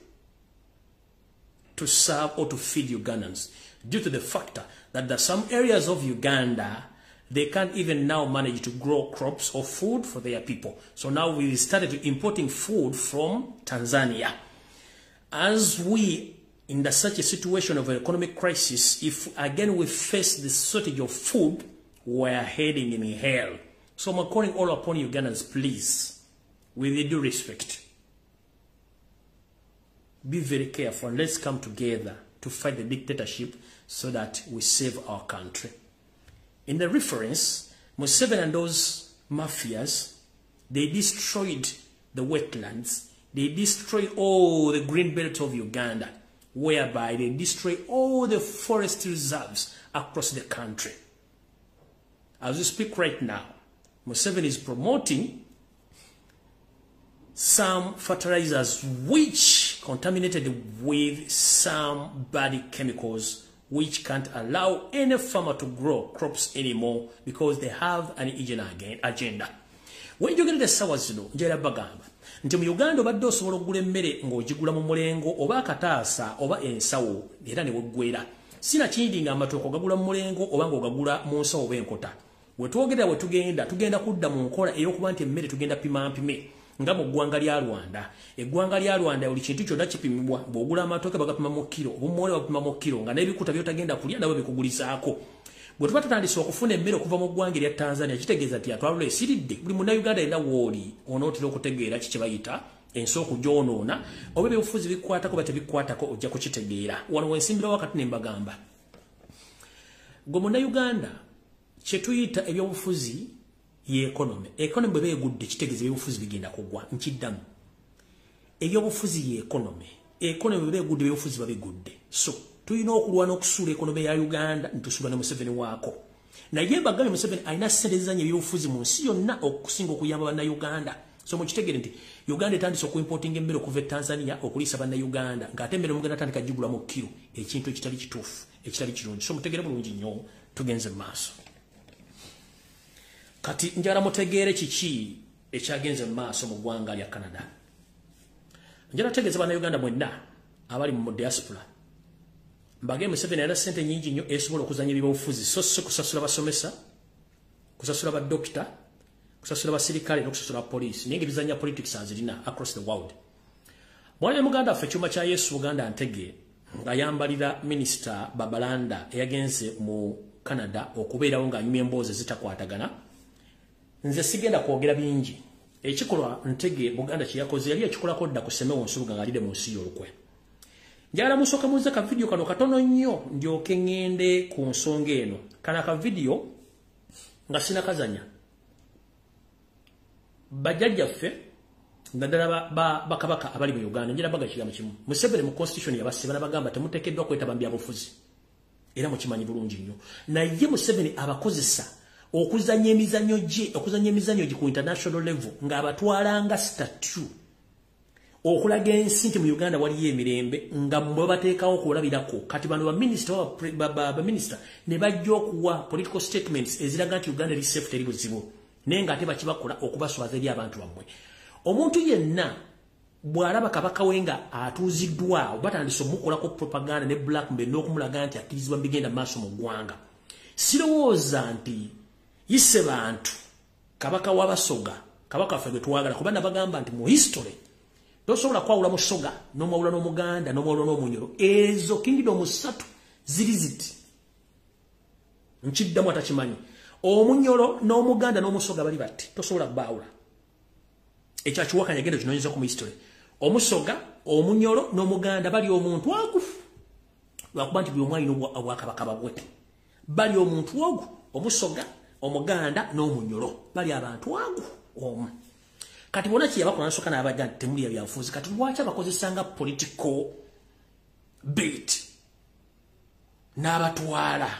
to serve or to feed Ugandans due to the factor that there are some areas of Uganda they can't even now manage to grow crops or food for their people. So now we started importing food from Tanzania. As we in such a situation of an economic crisis, if again we face the shortage of food, we are heading in hell. So I'm calling all upon Ugandans, please, with due respect, be very careful and let's come together to fight the dictatorship so that we save our country. In the reference, Museveni and those mafias, they destroyed the wetlands, they destroyed all the green belt of Uganda, whereby they destroy all the forest reserves across the country. As we speak right now, Museveni is promoting some fertilizers which contaminated with some bad chemicals which can't allow any farmer to grow crops anymore because they have an agenda. When you get the sawazino, njera bagamba. Nti mu Uganda obadde osobola okugula emmere ng'ogigula mu mulengo oba akataasa oba ensawo era ne weggwera. Sina kindi nga amatooke ogagula mu mulengo oba ng'ogagula mu nsawo oba enkota. Wetwogerera tugenda kudda mu nkola ey'okuba nti emmere tugenda mpime nga mu ggwanga lya Rwanda. Eggwanga lya Rwanda buli kintu kyonna kipimibwa. Bw'ogula amatooke bagapima mu kiro, obumoole bagapima mu kiro nga n'ebikuta by'otagenda kulya nabo bikugulizaako. Bwe tuba tutandise okufuna emmere okuva mu ggwanga erya Tanzania kitegeeza nti atwalula esiridde. Buli munnayuganda yenna wooli onootera okutegeera kiki bayita ensooku gy'onoona oba ebyobufuzi bikwatako oba tebikwatako ojja kukitegeera. Wano wensimbirawo wakati ne mbagamba. Gwe munnayuganda kye tuyita ebyobufuzi ye economy. Economy bwe beegudde kitegeeza ebyobufuzi bigenda kugwa. Nkiddamu. Ebyobufuzi ye economy. Economy bwe beegudde ebyobufuzi babigudde. So tulina okulwana okusuula ekonomi ya Uganda ntusuula ne Museveni waako. Naye bagambye Museveni alina ssente ezizannya ebyobufuzi mu nsi yonna okusinga okuyamba bannayuganda. So mukitegere nti Uganda etandise okuimportinga emmere okuva e Tanzania okuliisa bannayuganda ng'ate emmere mugenda tandika gigula mu kiro ekintu ekitali kituufu ekitali kirungi. So mutegere bulungi nnyo tugenze mu maaso. Kati njala mutegeere kiki ekyagenze mu maaso mu ggwanga lya Canada. Njala tegeeza bannayuganda mwenna abali mu diaspora. Mbage Museveni alina ssente nnyingi nnyo esobola okuzannya ebyobufuzi so si kusasula basomesa, kusasula badokita, kusasula basirikale n'okusasula poliisi. Naye ng'ebizannya politics azirina across the world. Mwana muganda affe ekyuma kya Yesu Buganda Ntege ng'ayambalira minisita Babalanda eyagenze mu Canada okubeerawo ng'anyumya emboozi zitakwatagana. Nze sigenda kwogera bingi. Ekikolwa Ntege Buganda kye yakoze yali ekikolako dda ku Semewo Nsubuga ng'alidde mu nsi y'olukwe. Njagala musooka muze ka video kano katono nnyo ndyoke ngende ku nsonga eno. Kana ka video nga sina kazanya. Bajjajjaffe naddala bakabaka abali mu Uganda njira baga kigambo kimu. Museveni mu constitution yabasiba n'abagamba temuteekeddwa kwetaba byabufuzi. Era mukimanyi bulungi nnyo. Naye Museveni abakozesa okuzannya emizannyo gye ku international level ng'abatwalanga statue okulaga ensi nti mu Uganda waliyo emirembe nga bwe bateekawo okulabirako. Kati bano baminister ne bajja okuwa political statements eziraga nti Uganda eri safe teri buzibu naye ng'ate bakibakola okubaswaza eri abantu bammwe. Omuntu yenna bw'alaba kabaka we nga atuuziddwa batandise omukolako propaganda ne blackmail n'okumulaga nti akkirizibwa mu bigenda maaso mu ggwanga. Sirowooza nti yise bantu kabaka w'abasoga kabaka waffe gwe twagala kuba nabagamba nti mu history tosobola kwawula musoga n'omwawula n'omuganda n'omwawula n'omunyoro. Ezo kingdom ssatu ziri ziti nkiddamu atakimanyi. Omunyoro n'omuganda n'omusoga bali bati tosobola baawula. Ekyakiwakanya genda kinoonyeza ku history. Omusoga omunyoro n'omuganda bali omuntu ogu lwakuba nti buli omu alina obwakabaka babwe. Bali omuntu ogu omusoga omuganda n'omunyoro bali abantu ogu omu. Kati bona kiyabakola nasooka n'abaga nti temuli byabufuzi. Kati lwaki abakozesanga political bait n'abatwala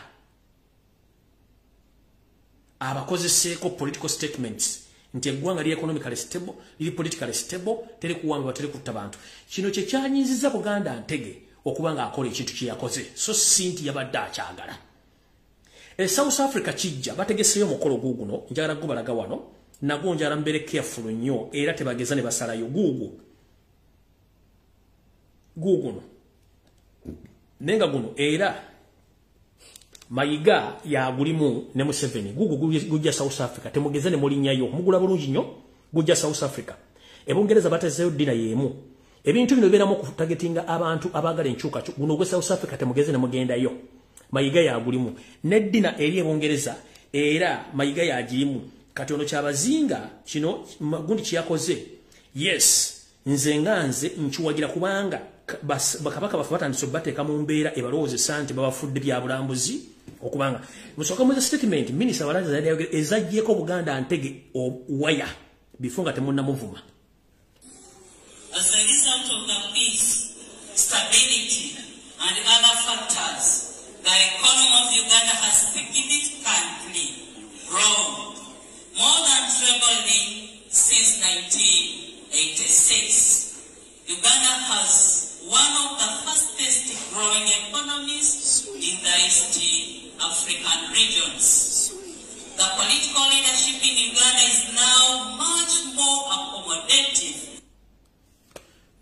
abakozeseeko political statements nti eggwanga liri economically stable liri politically stable teri kuwamba teri kutta bantu. Kino kye kyanyiziza Buganda Ntege okuba ng'akola ekintu kye yakoze so si nti yabadde akyagala. South Africa kijja bategeseyo omukolo guguno njagala gubalaga wano nagwo njala mbere careful nnyo era tebageza ne basalayo guguno nenga guno era mayiga yagulimu ne Museveni gujja South Africa temugeza ne mulinyayo mugula bulungi nnyo gujja South Africa. Ebungereza batezeyo dina yemu ebintu bino beramu kutagetinga abantu abagala enkyuka guno gwe South Africa temugeze ne mugendayo. Mayiga yagulimu ne dina eri Ebungereza era mayiga yagirimu. Kati ono kyabazinga kino gundi kiyakoze. Yes nze nganze nkiwagira kubanga bakabaka bafu batandise bateeka mu mbeera ebalowooze sante babafudde bya bulambuzi okubanga musooka mu statement minister Balanza yali ezajjeko Buganda Ntege waya before nga temunna muvuma. As a result of the peace, stability and other factors, the economy of Uganda has significantly grown, more than trebling since 1980. Uganda has one of the fastest growing economies in the East African regions. The political leadership in Uganda is now much more accommodative.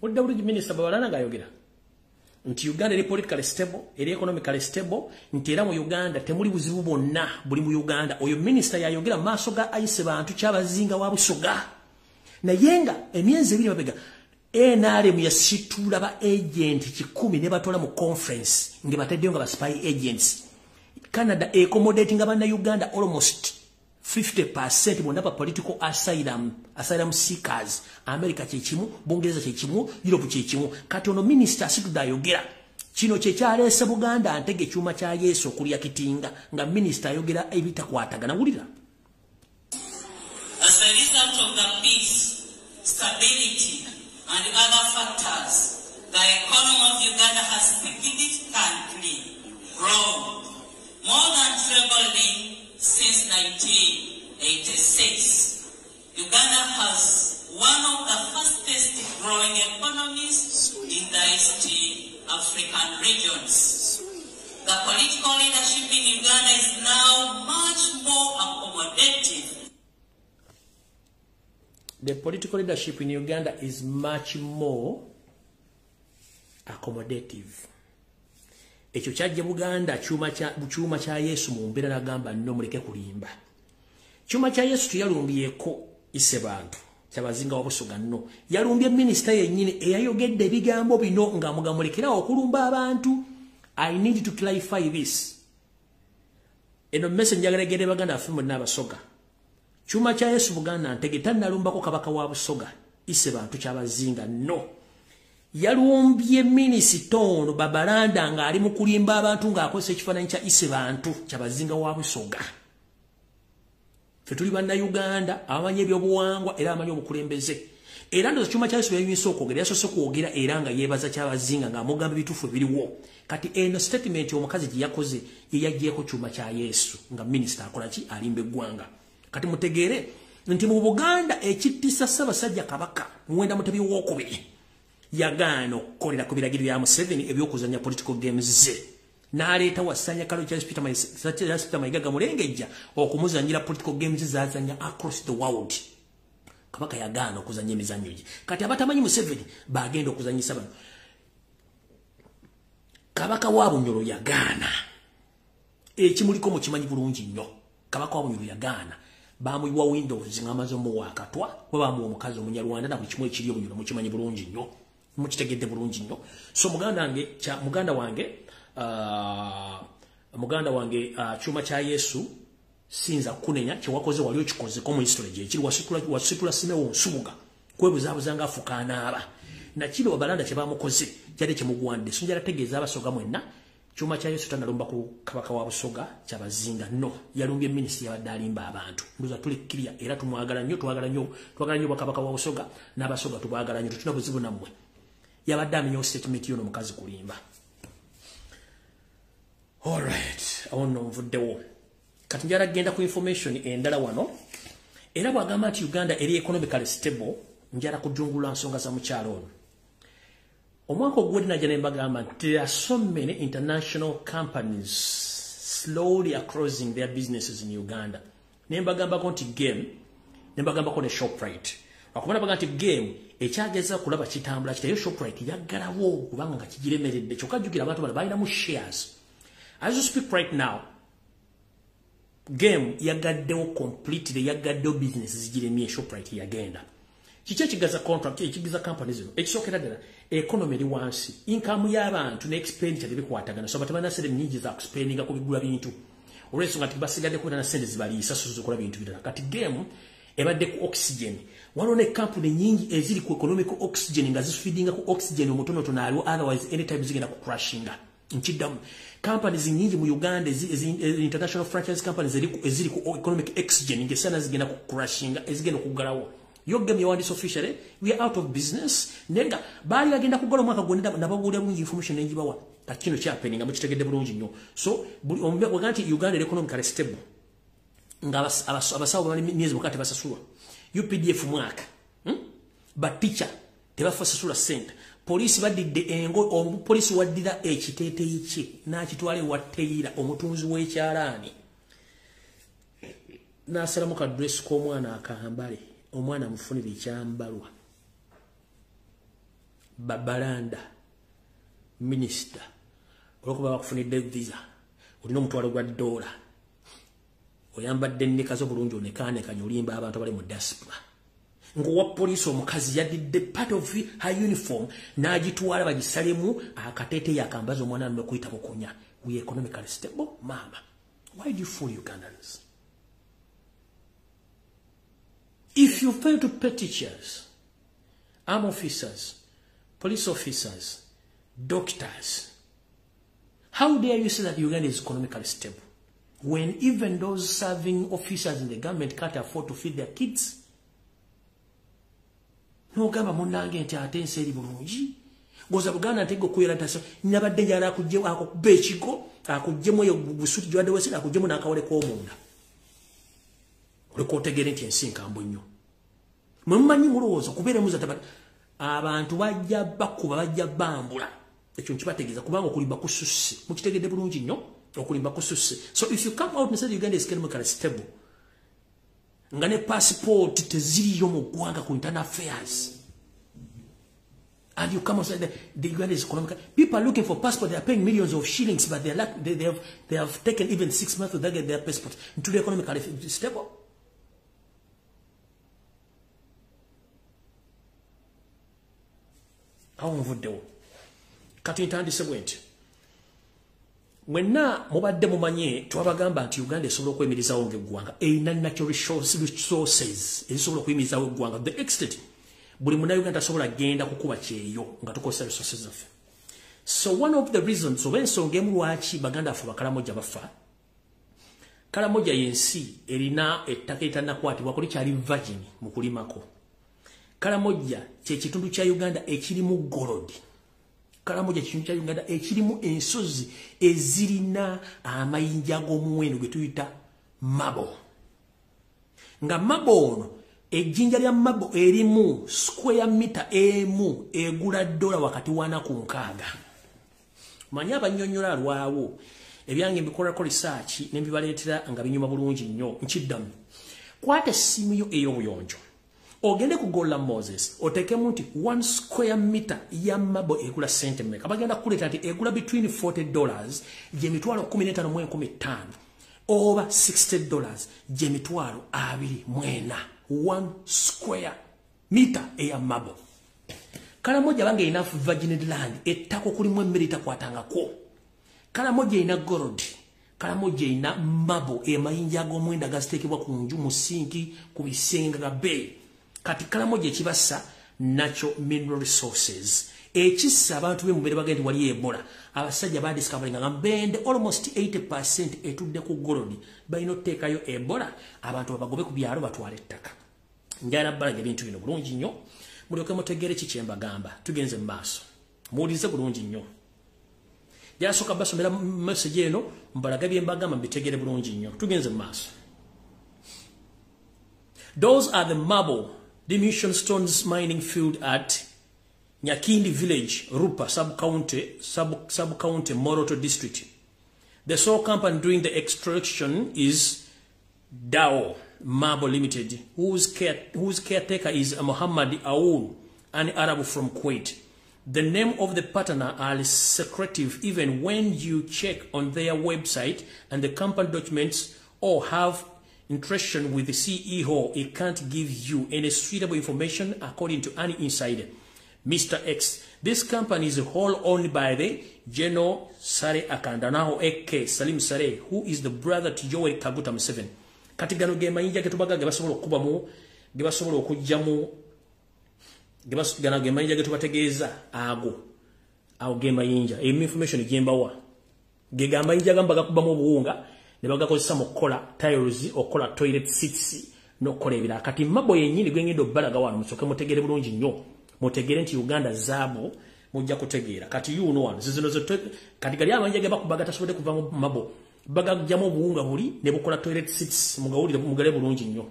What the minister Babalana Gayogera? Nti Uganda is politically stable, is economically stable, nti era mu Uganda temuli buzibu bonna buli mu Uganda. Oyo minister yayogera maaso ga ayise bantu kyabazinga wa busoga. Na yenga emyezi ebiri mabega NRM yasitula ba agent 10 ne batola mu conference nge bataddeyo nga ba spy agents. Canada accommodating abana Uganda almost 50% bonna ba political asylum seekers. America kyekimu, Bungereza kyekimu, Europe kyekimu. Kati ono minister asitudde ayogera. Kino kye kyaleese Buganda antege kyuma kya Yesu okulya kitinga nga minister ayogera ebitakwatagana. Wulira. As a result of the peace, stability, and other factors, the economy of Uganda has significantly grown, more than trebling since 1986. Uganda has one of the fastest growing economies in the East African regions. The political leadership in Uganda is now much more accommodative. The political leadership in Uganda is much more accommodative. Ekyo kyajja Buganda chuma cha Yesu mu mbera nagamba nno muleke kulimba. Chuma cha Yesu tuyalumbyeko ise bantu kyabazinga wabusoga nno. Yalumbye minister yennyini eyayogedde ebigambo bino nga mugamulekera okulumba abantu. I need to clarify this. Eno message yageregere Baganda afumu n'abasoga. Chuma cha Yesu Buganda ntegeta nalumbako kabaka wa busoga ise bantu kyabazinga no. Yalumbye minisitono Babalanda nga ali mu kulimba abantu nga akozesa ekifaananyi kya ise bantu kyabazinga wa busoga. Ffe tuli banna Uganda abamanyi ebyobuwangwa era abamanyi omukulembeze. Era ndo chuma cha Yesu yayinza okwogera yasoose kwogera era nga yeebaza kyabazinga nga amugamba ebituufu ebiriwo. Kati eno statement omukazi gye yakoze ye yagyeko chuma cha Yesu nga minisita akola ki alimba eggwanga. Kati mutegere nti mu Buganda ekittisa Ssaabasajja Kabaka Muwenda Mutebi w'okubiri yagaana okukolera ku biragiro bya Museveni ebyokuzanya political games ze. N'aleeta wasanya kalo Charles Peter Mayiga Gamulengejja okumuzanyira political games zazanya across the world. Kabaka yagaana okuzanya emizannyo gye. Kati abatamanyi Museveni bagenda okuzanyisa bano. Kabaka wa Bunyoro yagaana. Ekimuliko mukimanyi bulungi nnyo. Kabaka wa Bunyoro yagaana. Bamuyiwa Windows ngamaze mu wakatwa babamu omukazi omunyarwanda na buli kimwe ekiri Obunyoro mukimanyi bulungi nnyo. Mukitegedde bulungi nnyo. So muganda wange chuma cha Yesu sinza kunenya kyewakoze wali okikoze ko mu history gye kiri wasitula Simewo Nsubuga kwebuzabuzanga afukana aba na kiro Babalanda kye bamukoze kyali kimugwande sunjala tegeeza abasoga mwenna. Chuma cha Yesu tanalumba ku kabaka wa busoga kyabazinga no. Yalumbye ministry y'abadalimba abantu nduza tulikirya era twagala nnyo bakabaka wa busoga n'abasoga tubagala nnyo tutuna buzibu namwe. Yabadde amenyo statement yono mukazi kulimba. All right, awono nvuddewo. Kati njala genda ku information endala wano. Era bwagamba nti Uganda eri economically stable njala kujungula nsonga za mukyalo ono. Omwaka ogwedde najja ne mbagamba nti there are so many international companies slowly are closing their businesses in Uganda. Ne mbagambako nti game, ne mbagambako ne Shoprite. Wakumana baga nti game ekyageza kulaba kitambula kitayo Shoprite yaggalawo kubanga nga kigiremeredde kyokka jjukira abantu bano balina mu shares. As you speak right now, game yagaddewo completely yagaddewo business zigiremye Shoprite yagenda. Kiki ekigaza contract ekigiza companies zino ekisookera ddala economy eri wansi income y'abantu ne expenditure tebikwatagana so batabana sente nnyingi za kuspendinga ku bigula bintu olw'ensonga nti basigadde kubera na sente zibaliisa so zikola bintu birala. Kati game ebadde ku oxygen waliwo ne company nnyingi eziri ku economic oxygen nga zifeedinga ku oxygen omutonotono aliwo otherwise anytime zigenda ku crashinga. Nkiddamu companies nyingi mu Uganda international franchise companies eziri ku economic oxygen ngesana zigenda ku crashinga ezigenda kuggalawo. Yogem yawandise officially we are out of business nenga bali agenda kugola mwaka gwenda nababuulira bulungi information enjibawa kati kino kyapeninga mukitegedde bulungi nnyo. So waganti Uganda economically stable nga abasawo bali myezi mukate basasulwa UPDF mwaka But teacher, tebafasasula sente. Police badidde engo, police waddira ekiteeteeyi kye n'akitwala watteeyira omutunzi w'ekyalaani. N'asalamu ka dress k'omwana akambale, omwana amufunira ekyambalwa. Babalanda, minister, olwokuba bakufunidde visa, olina omutwalo gwa $1. Oyambadde nnekazo bulungi onekaanekanya olimba abantu abali mu diaspora. Ngowa police omukazi yadidde part of her uniform n'agitwala bagisalemu akateeteeyi akambaza omwana n'okuyita Mukunya. We are economically stable, mama. Why do you fool Ugandans? If you fail to pay teachers, armed officers, police officers, doctors, how dare you say that Uganda is economically stable when even those serving officers in the government can't afford to feed their kids? No gamba munange nti ate ensi eri bulungi. Goza Buganda ntego kuyera taso nyabadde njala akujje akubbe ekigo akujjemu yo busuti jwade wese akujjemu nakawole ko omunda. Olikotegere nti ensi nkambwe nnyo. Mummanyi mulowooza kubeere muza tabata abantu bajja bakuba bajja bambula. Ekyo nkibategeeza kubanga okulimba kususse. Mukitegedde bulungi nnyo okulimba kususse. So if you come out and say Uganda is economically stable, ngane passport teziriyo mu ggwanga ku internal affairs, and you come and say that the Uganda is economical. People are looking for passport. They are paying millions of shillings, but they have taken even 6 months to get their passport into the economically stable. How mvuddewo kati ntandise bwenti mwenna mubadde mumanye twabagamba nti Uganda esobola okwemirizawo ng'eggwanga erina natural resources ezisobola okuyimirizawo eggwanga the extent buli munnauganda asobola genda kukuba kyeyo nga tukozesa resources zaffe. So one of the reasons oba ensonga emu lwaki baganda affe bakalamojja bafa, kalamojja yensi erina ettaka eritanakwatibwa kuli kyali virgin mu kulimako. Kalamojja kye kitundu kya Uganda ekirimu gold. Kalamojja kitundu kya Uganda ekirimu ensozi ezirina amayinja ag'omuwendo gwe tuyita mabo. Nga mabo ono ejjinja lya mabo erimu square meter emu egula $1 wakati wana ku 6. Manya abannyonnyola lwawo ebyange mbikolako research ne mbibaleetera nga binyuma bulungi nnyo nkiddamu. Kwata essimu yo ey'obuyonjo ogende kugolla Moses otekemu nti 1 square meter ya mabo egula sente mmeka. Bagenda kuleeta nti egula between $40 gye mitwalo 15 mu 15 oba $60 gye mitwalo 24. 1 square meter eya mabo. Kalamojja bange enough virgin land ettako kulimu emmere itakwatangako. Kalamojja ina gold. Kalamojja ina mabo emayinja ag'omwenda gaziteekebwa ku nju mu sinki ku bisenga ga bay. Kati Kalamojja ekibassa natural mineral resources. Ekissa abantu be mubere bagende wali Ebola. Abasajja ba discovering nga mbende almost 80% etudde ku gold. Balina oteekayo Ebola abantu babagobe ku byalo batwale ettaka. Njala balaga ebintu bino bulungi nnyo. Mulyoke mutegere ki kye mbagamba. Tugenze mu maaso. Muwulize bulungi nnyo. Jasooka basomera message eno mbalaga bye mbagamba mbitegere bulungi nnyo. Tugenze mu maaso. Those are the marble diminution stones mining field at Nyakindi village, Rupa sub-county Moroto district. The sole company doing the extraction is Dao Marble Limited, whose caretaker is Muhammad Aoul, an Arab from Kuwait. The name of the partner are secretive even when you check on their website and the company documents or have interaction with the CEO. It can't give you any suitable information according to any insider. Mr. X, this company is wholly owned by the General Sare Akandanaho Eke Salim Sare, who is the brother to Joel Kaguta Museveni. Katigano gemayinja getubaga gebasobola okubamu gebasobola okujjamu gebasugana gemayinja getubategeeza ago gemayinja information gembawa gegamayinja gamba gakubamu obuwunga ne bagakozesa mu kola tiles okola toilet seats nokola ebira. Kati mabo yennyini gwengendo balaga wano musoke mutegere bulungi nnyo mutegere nti Uganda zaabo mujja kutegeera. Kati you know one zizino kati gali amayinja gebakubaga tasobode kuva mu mabo baga jamu obuwunga buli ne bukola toilet seats mugawulire mugale bulungi nnyo.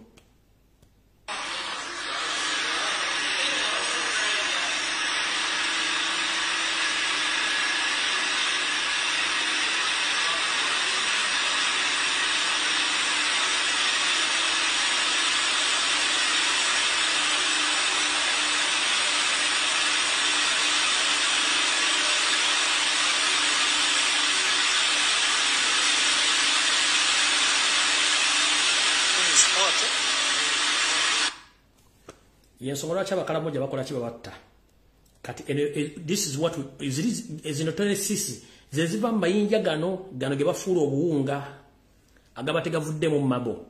Yensongola chaba Karamoja bakola chiba batta. Kati this is what is notone sisi zeziva mayinja gano ge bafuula obuwunga agabatega vudde mu mabo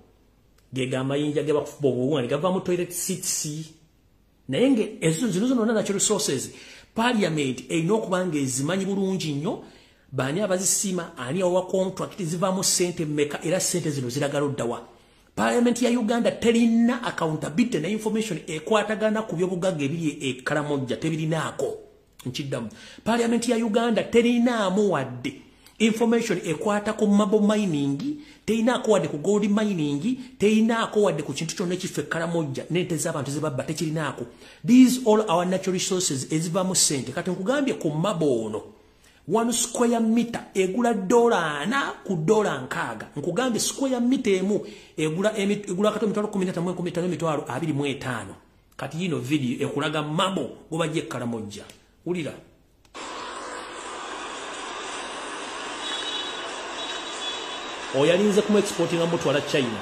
gega mayinja ge bafuba obuwunga gava mu toilet seats naye nge ezo zino natural resources parliament eyina okubanga ezimanyi bulungi nnyo baani abazisima ani owa contract zivaamu sente meka era sente zino ziragala oddawa. Parliament ya Uganda terina accountability na information ekwatagana ku byobugagga ebiri e Karamoja tebirinaako nchiddamu. Parliament ya Uganda terina wadde information ekwata ku mabo mining, terinaako wadde ku gold mining, terinaako wadde ku kintu kyonna ekife Karamoja n'ente z'abantu zebabba tekirinaako. These all our natural resources ezivaamu sente. Kati nkugambye ku mabo ono 1 square meter egula $4 ku $6. Nkugambye square meter emu egula kato mitwalo 15,25 kati yino video ekulaga mabo gobaje Karamoja. Ulira oyalinze kumu exporting amutwala China.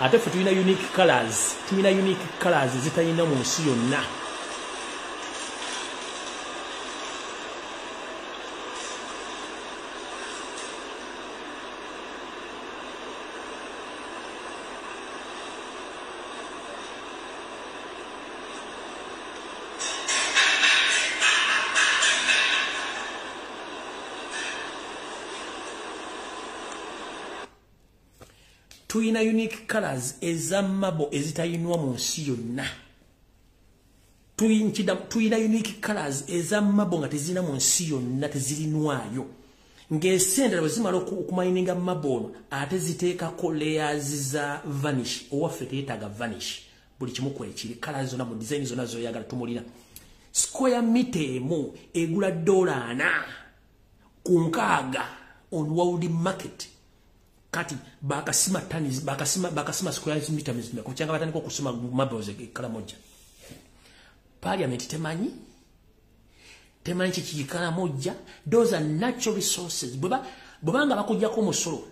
Ate fe tulina unique colors zitayina mu nsi yonna. Tuina unique colors ezamabo ezitayinwa mu nsi yonna. Tuina unique colors ezamabo nga tezina mu nsi yonna tezirinwayo. Ng'esente bwezimala okumayininga mabo ate ziteekako layers za vanish owaffe teetaga vanish buli kimu kwekiri colors zonna mu design zonna zoyagala tumulira. Square meter emu egula $4 ku 6 on world market. Kati bakasima tanis bakasima square meter mizime kuchanga batani ko kusima maboze Karamoja. Parliament temanyi chiki Karamoja. Those are natural resources. Bobanga bakujja ko musolo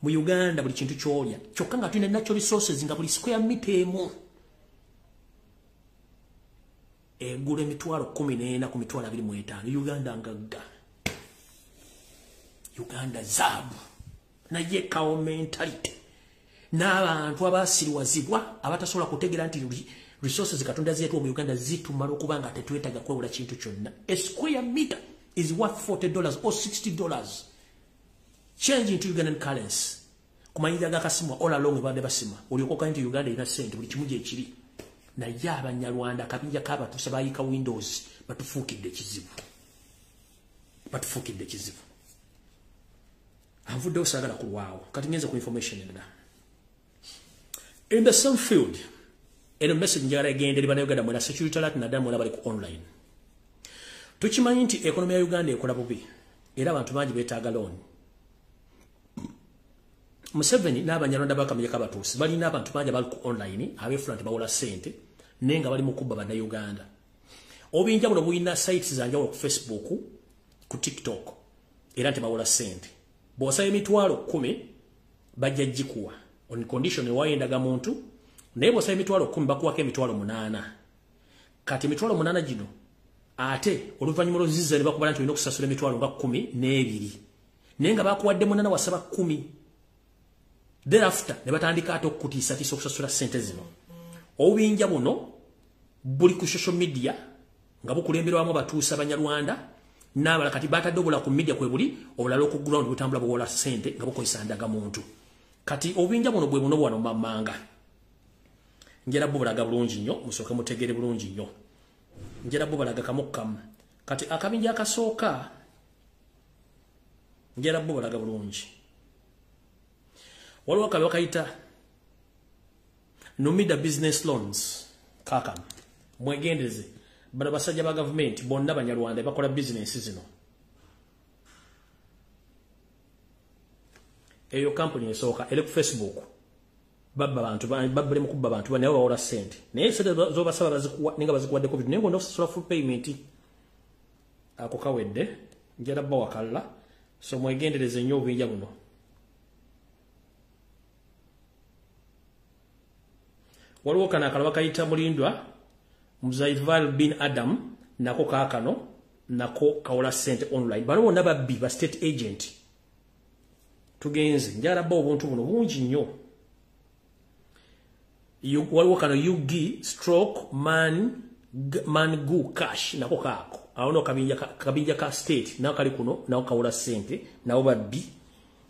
mu Uganda buli kintu kyolya kyokanga tulina natural resources nga buli square meter emu egule mitwalo 14 ku mitwalo 25. Uganda ngagga. Uganda zabu na ye kao mentality n'abantu abasiriwazibwa abatasobola kutegera nti resources katonda zetu mu Uganda zitumala okubanga tetwetaga kwewula kintu kyonna. A square meter is worth $40 or $60. Change into Ugandan currency kumanyiza gakasimwa all along bade basima oliokoka nti Uganda ina sente buli kimuje ekiri na yaba Nyarwanda kabinja kaba tusabayika Windows batufukidde kizibu. Avudde osagala kulwawo kati ngenze ku information endala. In the same field eno message njagala egende libana Uganda mwena security alert na damu bali ku online. Tukimanyi nti economy ya Uganda ekola bubi era abantu bangi betaaga loan. Museveni n'abanyarwanda bakamye kabatuusi balina abantu bangi bali ku online abefront bawola sente nenga bali mukubba bana Uganda. Obinja buno buyina sites zanjawo ku Facebook ku TikTok era tebawola sente. Bosa emitwalo 10 bajja jikuwa on condition wayendaga muntu naye bosa emitwalo 10 bakuwako emitwalo 8. Kati emitwalo 8 gino ate oluvannyuma lw'ozizza ne bakubala nti olina okusasula emitwalo nga 12 naye nga bakuwadde 8 wasaba 10. Thereafter ne batandika ate okutiisatiisa okusasula sente zino. Obubinja buno buli ku social media nga bukulemberwamu batuusa Abanyarwanda n'abala kati batadde obula ku media kwe buli obulala ku ground butambula buwola sente nga bukozesa ndaga muntu. Kati obubinja buno bwe buno bwano mamanga. Njera bubalaga bulungi nnyo musooke mutegere bulungi nnyo. Njera bubalaga kamukamu. Kati akabinja akasooka njera bubalaga bulungi. Waliwo akabi bakayita Numida business loans kakam mwegendeze bana basajja ba government bonna Banyarwanda bakola business zino. Eyo company esooka ele ku Facebook babba bantu babbule mu kubba bantu naye bawola sente naye sente zo basaba bazikuwa ninga bazikuwadde covid nengo ndo sura full payment ako kawedde njala bba wakalla so mwegendereze nnyo obinja buno waliwo kana akalaba kayita mulindwa Muzaival bin Adam nako kaakano nako kawola sente online bano bonna babbi ba state agent tugenze njala bba obuntu buno bungi nnyo waliwo kano yugi stroke man gu cash nako kaako awono kabinja ka state nako kali kuno nako kawola sente nabo babbi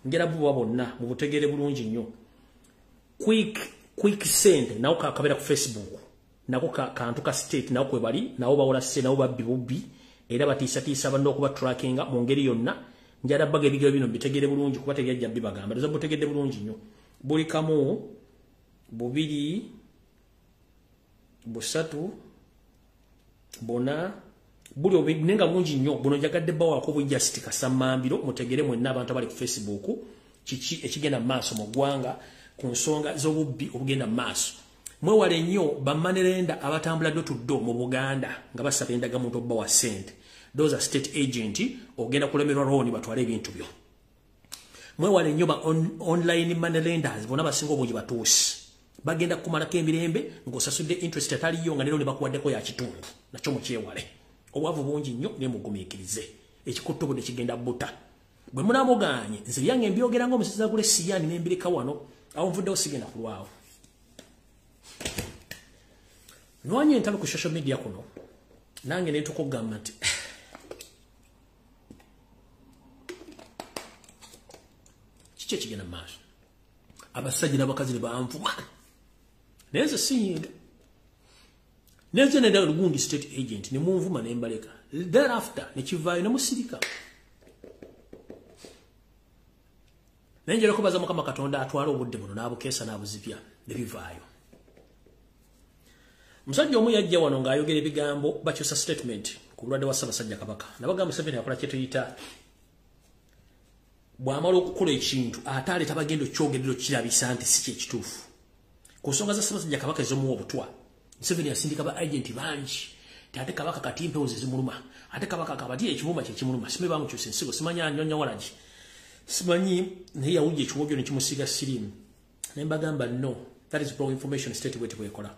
njala bbo bonna mu butegere bulungi nnyo quick send nako kakabera ku Facebook nako kantu ka state nako kwe bali nabo bawola sente nabo babbi bubbi era batisa bando okuba trackinga mu ngeri yonna njala bagge bigero bino bitegere bulungi kuba tegejja bibagamba doza butegedde bulungi nnyo buli kamu bubiri busatu bona buli obinenga mungi nnyo buno jagadde bawa ko bujasti kasamambiro mutegere mwenna abantu abali ku Facebook kiki ekigenda maaso mu gwanga ku nsonga z'obubbi obugenda maaso mwewale nnyo bamanerenda abatambula do tuddo mu Buganda nga basaba endaga muntu obba wa sente those are state agent ogenda kulemerwa roni batwale ebintu byo mwewale nnyo ba online manerenders bona basinga obungi batuusi bagenda kumalako emirembe ng'osasudde interest ataliyo nga lero ne bakuwaddeko ya kitundu nakyo mukyewale obwavu bungi nnyo ne mugumiikirize ekikutto bwe kigenda buta bwe munamuganye nze byange mbyogera ng'omusezi gule siyani n'embirika wano awo nvuddewo sigenda kulwawo nwanye ntalo ku social media kuno nange ne tukugamba nti kiki kigenda maaso abasajja n'abakazi ne banvuma neze siyinga neze nenda lugundi state agent ne munvuma ne mbaleka thereafter ne kivaayo ne musirika nenjera ko baza mukama katonda atwala obudde buno n'abukeesa n'abuzipya ne bivaayo musajja omu yajja wano ng'ayogera ebigambo bakyusa statement ku bulwadde wa Ssaabasajja Kabaka nabagamba Museveni akola kye tuyita bw'amala okukola ekintu ate aleeta bagenda okyogerero kirabisa nti si kyekituufu ku nsonga za Ssaabasajja Kabaka ez'omuwa obutwa Museveni yasindika ba agenti bangi ate Kabaka kati mpewo ze zimuluma ate Kabaka kabati ekibumba kye kimuluma simanyi bamukyusa ensigo simanyi anyonya walagi simanyi naye yawujja ekiwojjo ne kimusiga sirimu ne mbagamba no that is wrong information state bwe tebwekola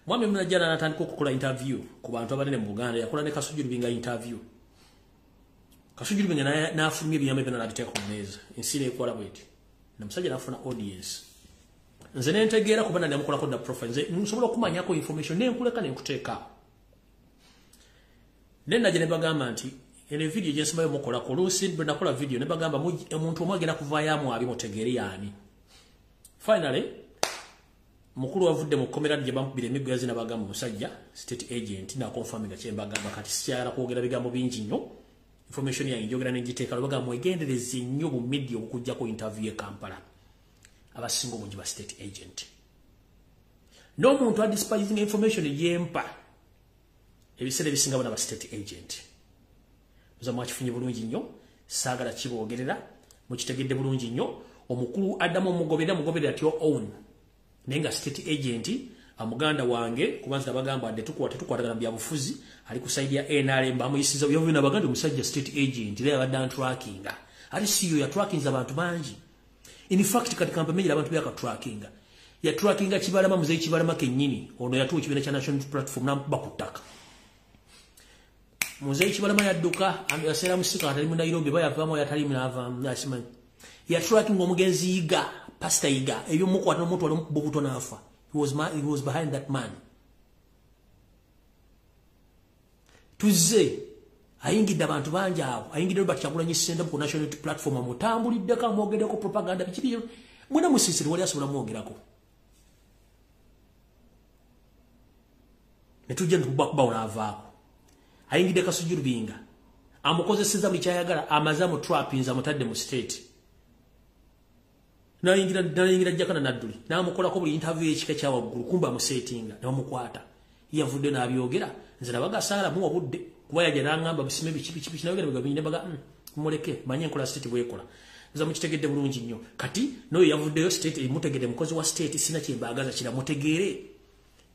mwami munajjana natandika okukola interview ku bantu abanene mu Buganda yakola ne Kasujjulubinga interview Kasujjulubinga n'afulumya ebyama byonna n'abiteeka ku mmeeza ensi n'ekola bweti namusajja n'afuna audience nze nentegeera kuba namukolako dda profile nze nsobola okumanyako information nenkuleka nenkuteeka ne najja ne bagamba nti ene video gye nsimayo mukolako oluusi bwe nakola video ne bagamba omuntu omu agenda kuvaayo abi mutegeere yaani finally mukulu wavudde mu komera gye bamukubira emiggo yazina bagamba omusajja state agent na confirminga kye mbagamba kati sikyala kwogera bigambo bingi nnyo information yange njogera n'engiteeka bagamba mwegendereze nnyo mu media okujjako interview e Kampala abasinga obungi ba state agent n'omuntu adispising information yempa ebiseera ebisinga bona ba state agent muza mwakifunye bulungi nnyo saagala kiboogerera mukitegedde bulungi nnyo omukulu addamu omugoberera atyo own nenga state agent amuganda wange kubanza bagamba ade tukwatagana bya bufuzi ali kusaidia NRM bamuyisiza byo bina baganda omusajja state agent lya badan trackinga ali siyo ya tracking za bantu bangi in fact kati kampeni abantu bya ka trackinga ya trackinga kibalama muzeyi kibalama kennyini ono yatuwa kibina cha national platform na bakutaka muzeyi kibalama yadduka amyasera musika atali mu Nairobi baya vamo yatali mu ava nasimanyi ya tracking omugenzi yiga pastor yiga ebyo mukwata n'omuntu wali mubuto nafa he was behind that man tuze ayingidde abantu bangi abo ayingidde Kyagulanyi Ssente ku national platform amutambuliddeko amwogereko propaganda bikiri mwena musisiri wali asobola mwogerako netujja ntubakuba olavaako ayingidde Kasujjulubinga amukozeseza buli kyayagala amazamu trappings amutadde mu state nayingira jakana nadduli namukolako buli interview ekika kyawaggulu kumba musetinga namukwata yavudde nabyogera nze nabaga sala mu obudde kuba yajja nangamba bisime bikipi nayogera bigabine baga muleke manye nkola state bwekola za mukitegedde bulungi nnyo kati noyo yavuddeyo state emutegedde mukozi wa state sina kyembagaza kira mutegeere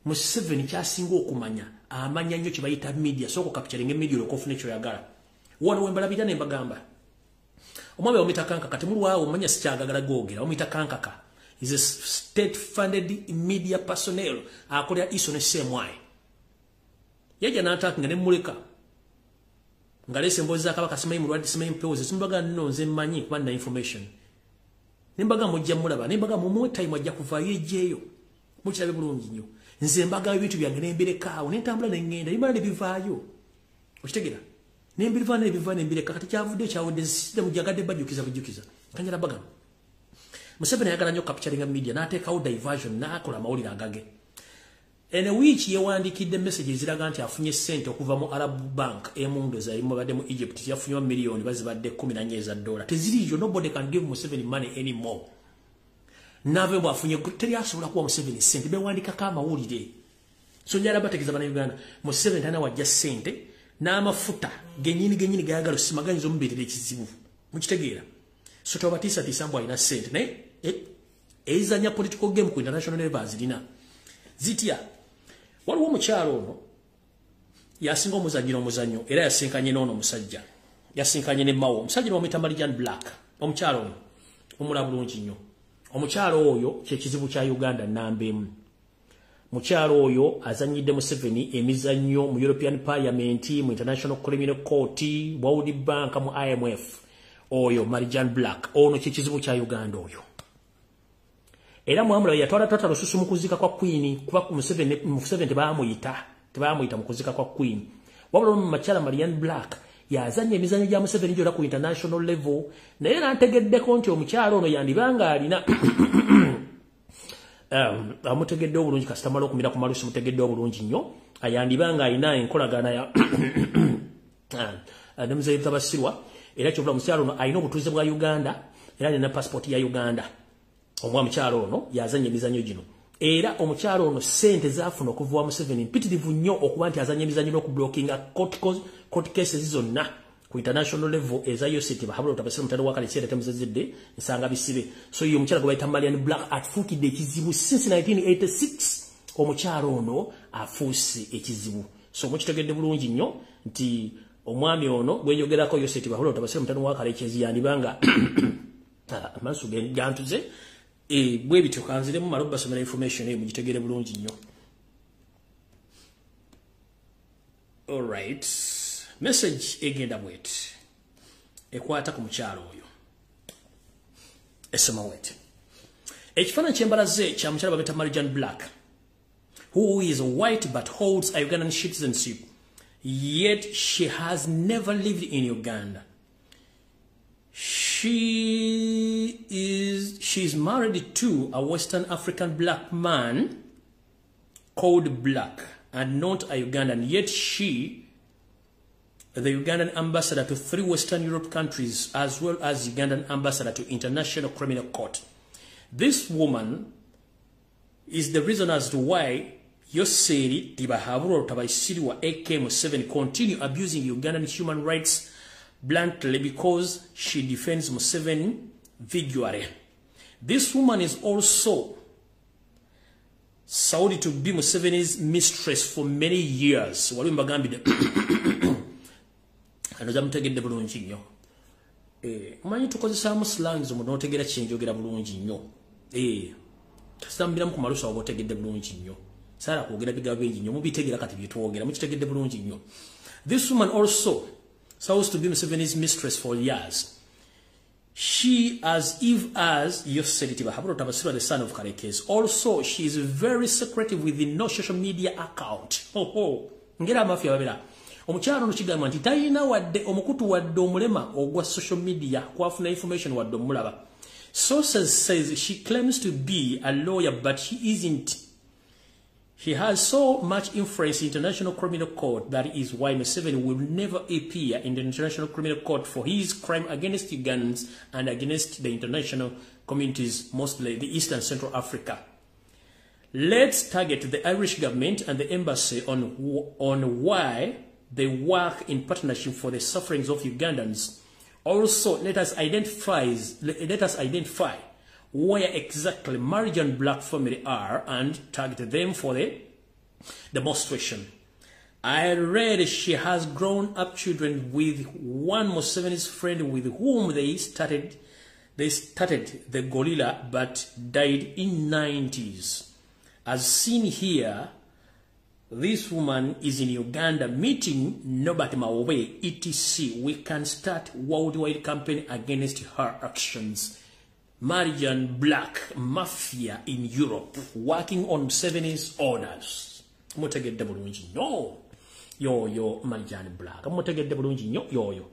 Museveni kyasinga okumanya amanya nnyo kye bayita media soko capturing media lokofune kyo yagala wano wembalabira ne mbagamba omwami omita kankaka temulwawo omanya sikyagagala googera omita kankaka is a state funded media personnel akolera iso ne semwaye yaja n'ataka nga ne muleka ngalese mbozi za kabaka simanyi mulwadde simanyi mpewoze simbaga nno nze mmanyi kuba na information nimbaga mujja mulaba nimbaga mumuwe time ajja kuvaayo ejjeeyo mukirabe bulungi nnyo nze mbaga ebintu byange nembireka nentambula nengenda nimala nebivaayo okitegera nembireka kati kyavudde sisita mujagadde bajjukiza kanyala baga Museveni ayagala nnyo capturing media n'ateekawo diversion n'akola amawulire agage ene wiiki yewandikidde message eziraga nti afunye ssente okuva mu Arab Bank emundu zalimu badde mu Egypt yafunye miliyoni bazibadde 14 eza dollars teziriyo nobody can give Museveni money anymore nave bwafunye teri asobola kuwa Museveni ssente bewandikako amawulire so njala bategeeza bana Uganda Museveni tana wajja ssente n'amafuta genyini gayagala simaganyiza omubeerera ekizibu mukitegeera so tobatiisa tisambu alina ssente naye ezanya political game ku international level azirina zitya waliwo omukyalo ono yasinga omuzannyo era yasinkanye n'ono omusajja yasinkanye ne mawo omusajja n'omuyita Marijan Black omukyalo ono omulaba bulungi nnyo omukyalo oyo kyekizibu kya Uganda namba emu mukyalo oyo azanyidde Museveni emizannyo mu European Parliament mu International Criminal Court World Bank mu IMF oyo Marijan Black ono kyekizibu kya Uganda oyo era muamula yatwala tota lususu mukuzika kwa Queen kuba Museveni tebamuyita mukuzika kwa Queen wabula machala Marijan Black yazanye emizannyo gya Museveni jola ku international level naye nantegeddeko nti omukyalo ono yandibanga alina amutegedde obulungi kastamalo okumira ku malusi mutegedde obulungi nnyo ayandibanga alina enkolagana ya nemuzeyi tabasirwa era kyobula mukyalo ono alina obutuuze bwa Uganda era alina passport ya Uganda omwa mukyalo ono yazanye emizannyo gino era omukyalo ono ssente zaafuna okuva wa Museveni mpitirivu nnyo okuba nti azanye emizannyo n'okublockinga court cases zonna ku international level eza yositi bahabula utabasira mutano wakale kyera temuzezedde nsanga bisibe so iyo omukyalo gwe bayita Marijan Black afuukidde ekizibu since 1986 omukyalo ono afuuse ekizibu so mukitegedde bulungi nnyo nti omwami ono gwenyogerako yositi bahabula utabasira mutano wakale kyezi yandibanga amansu gantuze bwe bityo kanziremu malo basomera information mugitegere bulungi nnyo all right message egenda bwet ekwata ku mukyalo oyo esoma wet ekifaananyi kyembalaze kya mukyalo babeta Marijan Black who is white but holds a Ugandan citizenship yet she has never lived in Uganda. She's married to a Western African black man called Black and not a Ugandan, yet she, the Ugandan ambassador to 3 Western Europe countries, as well as Ugandan ambassador to International Criminal Court. This woman is the reason as to why Yoseri Tibahaburo Tabaisiriwa AK-7 continue abusing Ugandan human rights bluntly because she defends Museveni vigorously. This woman is also said to be Museveni's mistress for many years. Walimba gambide. Anoja mutegedde bulungi nnyo. Manyi tukozesa mu slangs mu notegera kyenjogera bulungi nnyo. Tasambira mu kumalusa obotegedde bulungi nnyo. Sara kwogera biga bingi nnyo mubitegera kati byetwogera mukitegedde bulungi nnyo. This woman also supposed to be Museveni's mistress for years. She, as Yoseliti Bahabro Tabasura, the son of Karekes, also she is very secretive with the no social media account. Ngera mafia babera. Omukyalo no kigamba nti tayina wadde omukutu wadde omulema ogwa social media kwafuna information wadde omulaba. Sources says she claims to be a lawyer but she isn't. He has so much influence in the International Criminal Court that is why Museveni will never appear in the International Criminal Court for his crime against Ugandans and against the international communities, mostly the East and Central Africa. Let's target the Irish government and the embassy on why they work in partnership for the sufferings of Ugandans Also, let us identify where exactly Marijan black family are and target them for the demonstration. I read she has grown up children with one Museveni's friend with whom they started the gorilla but died in 90s. As seen here, this woman is in Uganda meeting Nobati Mawe, etc. We can start worldwide campaign against her actions. Marijan Black Mafia in Europe working on Museveni's orders. Mutegedde bulungi nnyo. Yo Marijan Black. Mutegedde bulungi nnyo yo.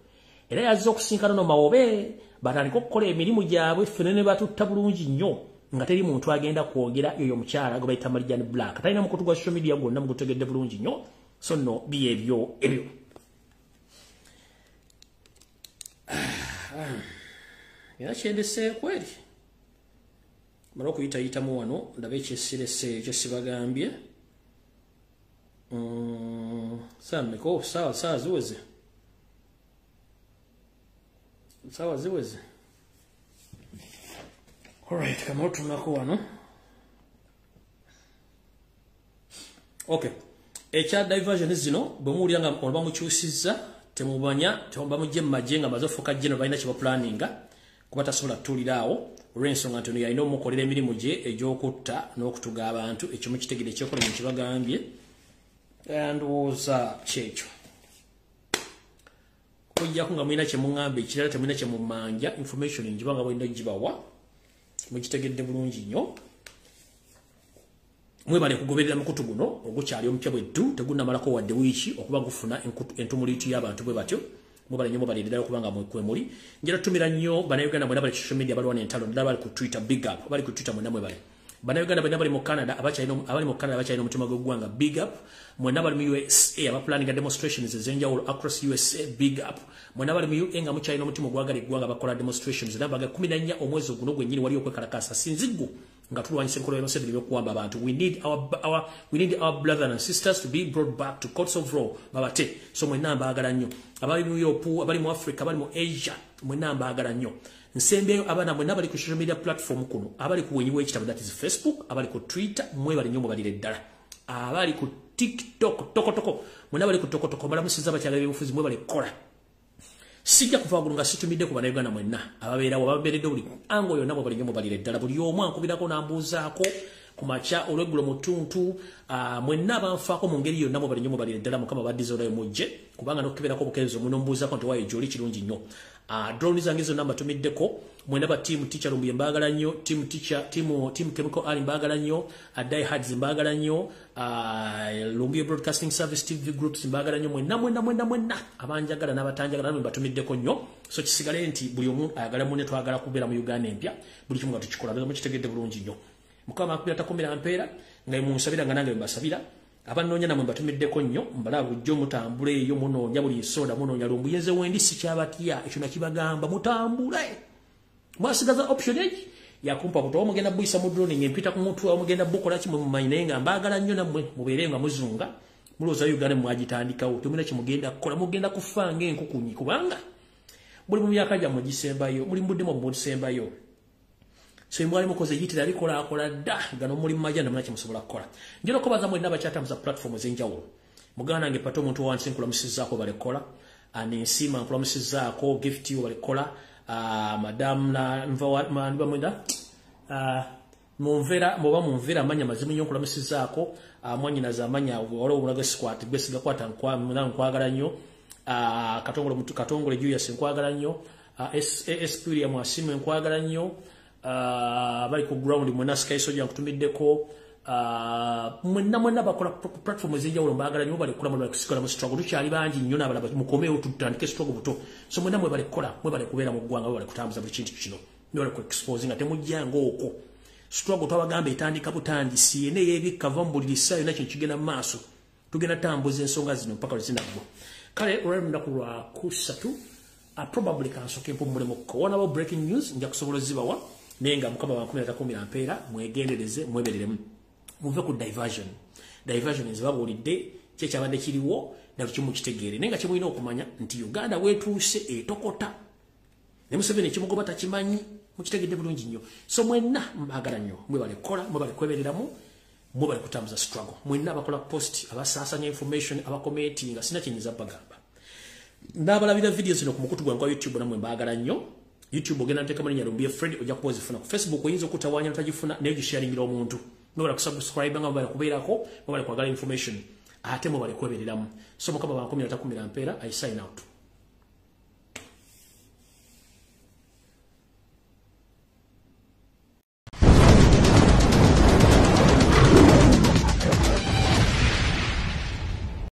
Era yazze okusinkana no Mawobe batandika okukola emirimu gyabwe ffene ne batutta bulungi nnyo nga teri muntu agenda kwogera yoyo mukyala gwe bayita Marijan Black. Talina mukutu gwa social media gwonna mugutegedde bulungi nnyo. So no ebyo. Ya kyendese kweli. Mara kuyitayitamu wano ndabe ekyesirese ekyo sibagambye. Sameko sawa ziweze. Sawa ziweze. Alright, kama otunako wano. Okay. Echa diversion zino bwemuwulira olaba mukyusizza temubanya temubamujje majenga mazofuka jeno balina kiba planninga kuba tasobola tulirawo olw'ensonga ntono yalina omukolera emirimu gye egy'okutta n'okutuga abantu ekyo mukitegedde ekyokola mu kibagambye ndowooza kyekyo kujjako nga mulina kyemuŋŋamba ekirala temulina kyemumanja information njiba nga bwalina gibawa mukitegedde bulungi nnyo mwebale kugoberera mukutu guno ogukyali omupya bweddu tegunnamalako wadde wiiki okuba gufuna entumuliitu y'abantu bwe batyo mwebale nnyo mwebale ddala okubanga mwemuli njala tutumira nnyo bannayuganda mwena bali social media baliwana entalo ddala bali ku Twitter big up bali ku Twitter mwena mwebale bannayuganda bali bali mu Canada abali mu Canada abakyalina omutima gw'eggwanga big up mwena bali mu USA abaplanninga demonstrations ez'enjawulo across USA big up mwena bali mu UN nga mukyalina omutima ogwagala eggwanga bakola demonstrations nabaga 14 omwezi guno gwennyini wali okwekalakasa sinziggu nga tulwanyisa enkola y'Museveni by'okuwamba abantu. We need our brothers and sisters to be brought back to courts of law babate. So mwenna mbaagala nnyo abali mu Europe abali mu Africa abali mu Asia mwenna mbaagala nnyo nsembeyo abana mwenna bali ku social media platform kuno abali ku wenyiwe ekitabo that is Facebook abali ku Twitter mwe bali nnyo mubalire ddala abali ku TikTok tokotoko mwenna bali ku tokotoko balamusiza bakyala b'ebufuzi mwe bali kola sijja kuva waggulu nga situmidde ku bannayuganda mwenna ababeerawo ababeeredde buli ango yonna bwe bali nnyo mubalire ddala buli omu ankubirako n'ambuuzaako ku makya olweggulo mu ttuntu mwenna abanfaako mu ngeri yonna mwe bali nnyo mubalire ddala mukama baddiza olayo mujje kubanga n'okukeberako obukeerezi munombuuzaako nti waayo gy'oli kirungi nnyo drone zange zonna mbatumiddeko mwena ba team teacher Lumbuye mbagala nnyo team chemical ali mbagala nnyo Die Hards mbagala nnyo Lumbuye Broadcasting Service TV groups mbagala nnyo mwenna abanjagala n'abatanjagala namwe mbatumiddeko nnyo so kisigale nti buli omu ayagala munne twagala kubeera mu Uganda empya buli kimu nga tukikola mu kitegedde bulungi nnyo mukama akubira takomera mpeera nga munsabira nga nange mbasabira abanoonya namwe mbatumiddeko nnyo mbala bujjo mutambule eyo munoonya buli soda munoonya Lumbuye nze wendi sikyabatya ekyo nakibagamba mutambule mwasigaza option eki yakumpa kutoa mugenda buyisa mu drone ngempita ku muntu mugenda bukola kimwe mu mayine nga mbagala nnyo namwe mubeere nga muzunga muloza Uganda mwagitandikawo temuna kimugenda kukola mugenda kufanga enkukunyi kubanga buli mu myaka gyammwe gisembayo muli mbuddemu mu gisembayo so mwali mukoze yitira alikola akola dda gano muli majanda muna kimusobola kukola njero ko baza mwenda bakyatamuza platform ez'enjawulo mugana nange pato omuntu wansi nkula musizaako balekola anisima nkula musizaako gift yo balekola madam na mva mwenda munvera amanya mazimu nnyo nkula musizaako mwanyina za amanya wala obulaga squat gwesiga kwata nkwagala nnyo katongole Julius nkwagala nnyo Espiria mwasimu nkwagala nnyo bali ku ground mwena Sky Soja nkutumiddeko mwena bakola platform ez'enjawulo mbagala nnyo bali kola mu kusikola mu struggle tukyali bangi nnyo n'abalala mukomeewo tutandike struggle buto so mwena mwe bali kola mwe bali kubeera mu ggwanga mwe bali kutambuza buli kintu kino mwe bali ku expose nga temujjanga okwo struggle twabagamba etandika butandisi ene yeebikka va mu buli lisaayo nakyo kigenda mu maaso tugenda tambuza ensonga zino mpaka lwezinagwa kale olw'olunaku lwa kusatu probably kansoke mpumulemu one about breaking news nja kusobola zibawa nenga mukama wa 10 mpeera mwegendereze mwebereremu muve ku diversion ezibabulidde kyekabadde kiriwo nakimu kitegeere nenga kimulina okumanya nti Uganda wetuuse etokota ne Museveni kimugoba takimanyi mukitegedde bulungi nnyo so mwenna mbagala nnyo mwe bali kola mwe bali kwebereramu mwe bali kutambuza struggle mwenna bakola post abasasanya information abakomenti nga sina kinyiza bagamba nabalabira videos zino ku mukutu gwa YouTube namwe mbagala nnyo YouTube ogenda nteka manya Lumbuye Fred ojja kuzifuna ku Facebook oyinza okutawanya utagifuna nayo gisharingira omuntu mwe bali kusubscribe nga bali kubeerako mwe bali kwagala information ate mwe bali kwebereramu so mukaba ba 13 ampera I sign out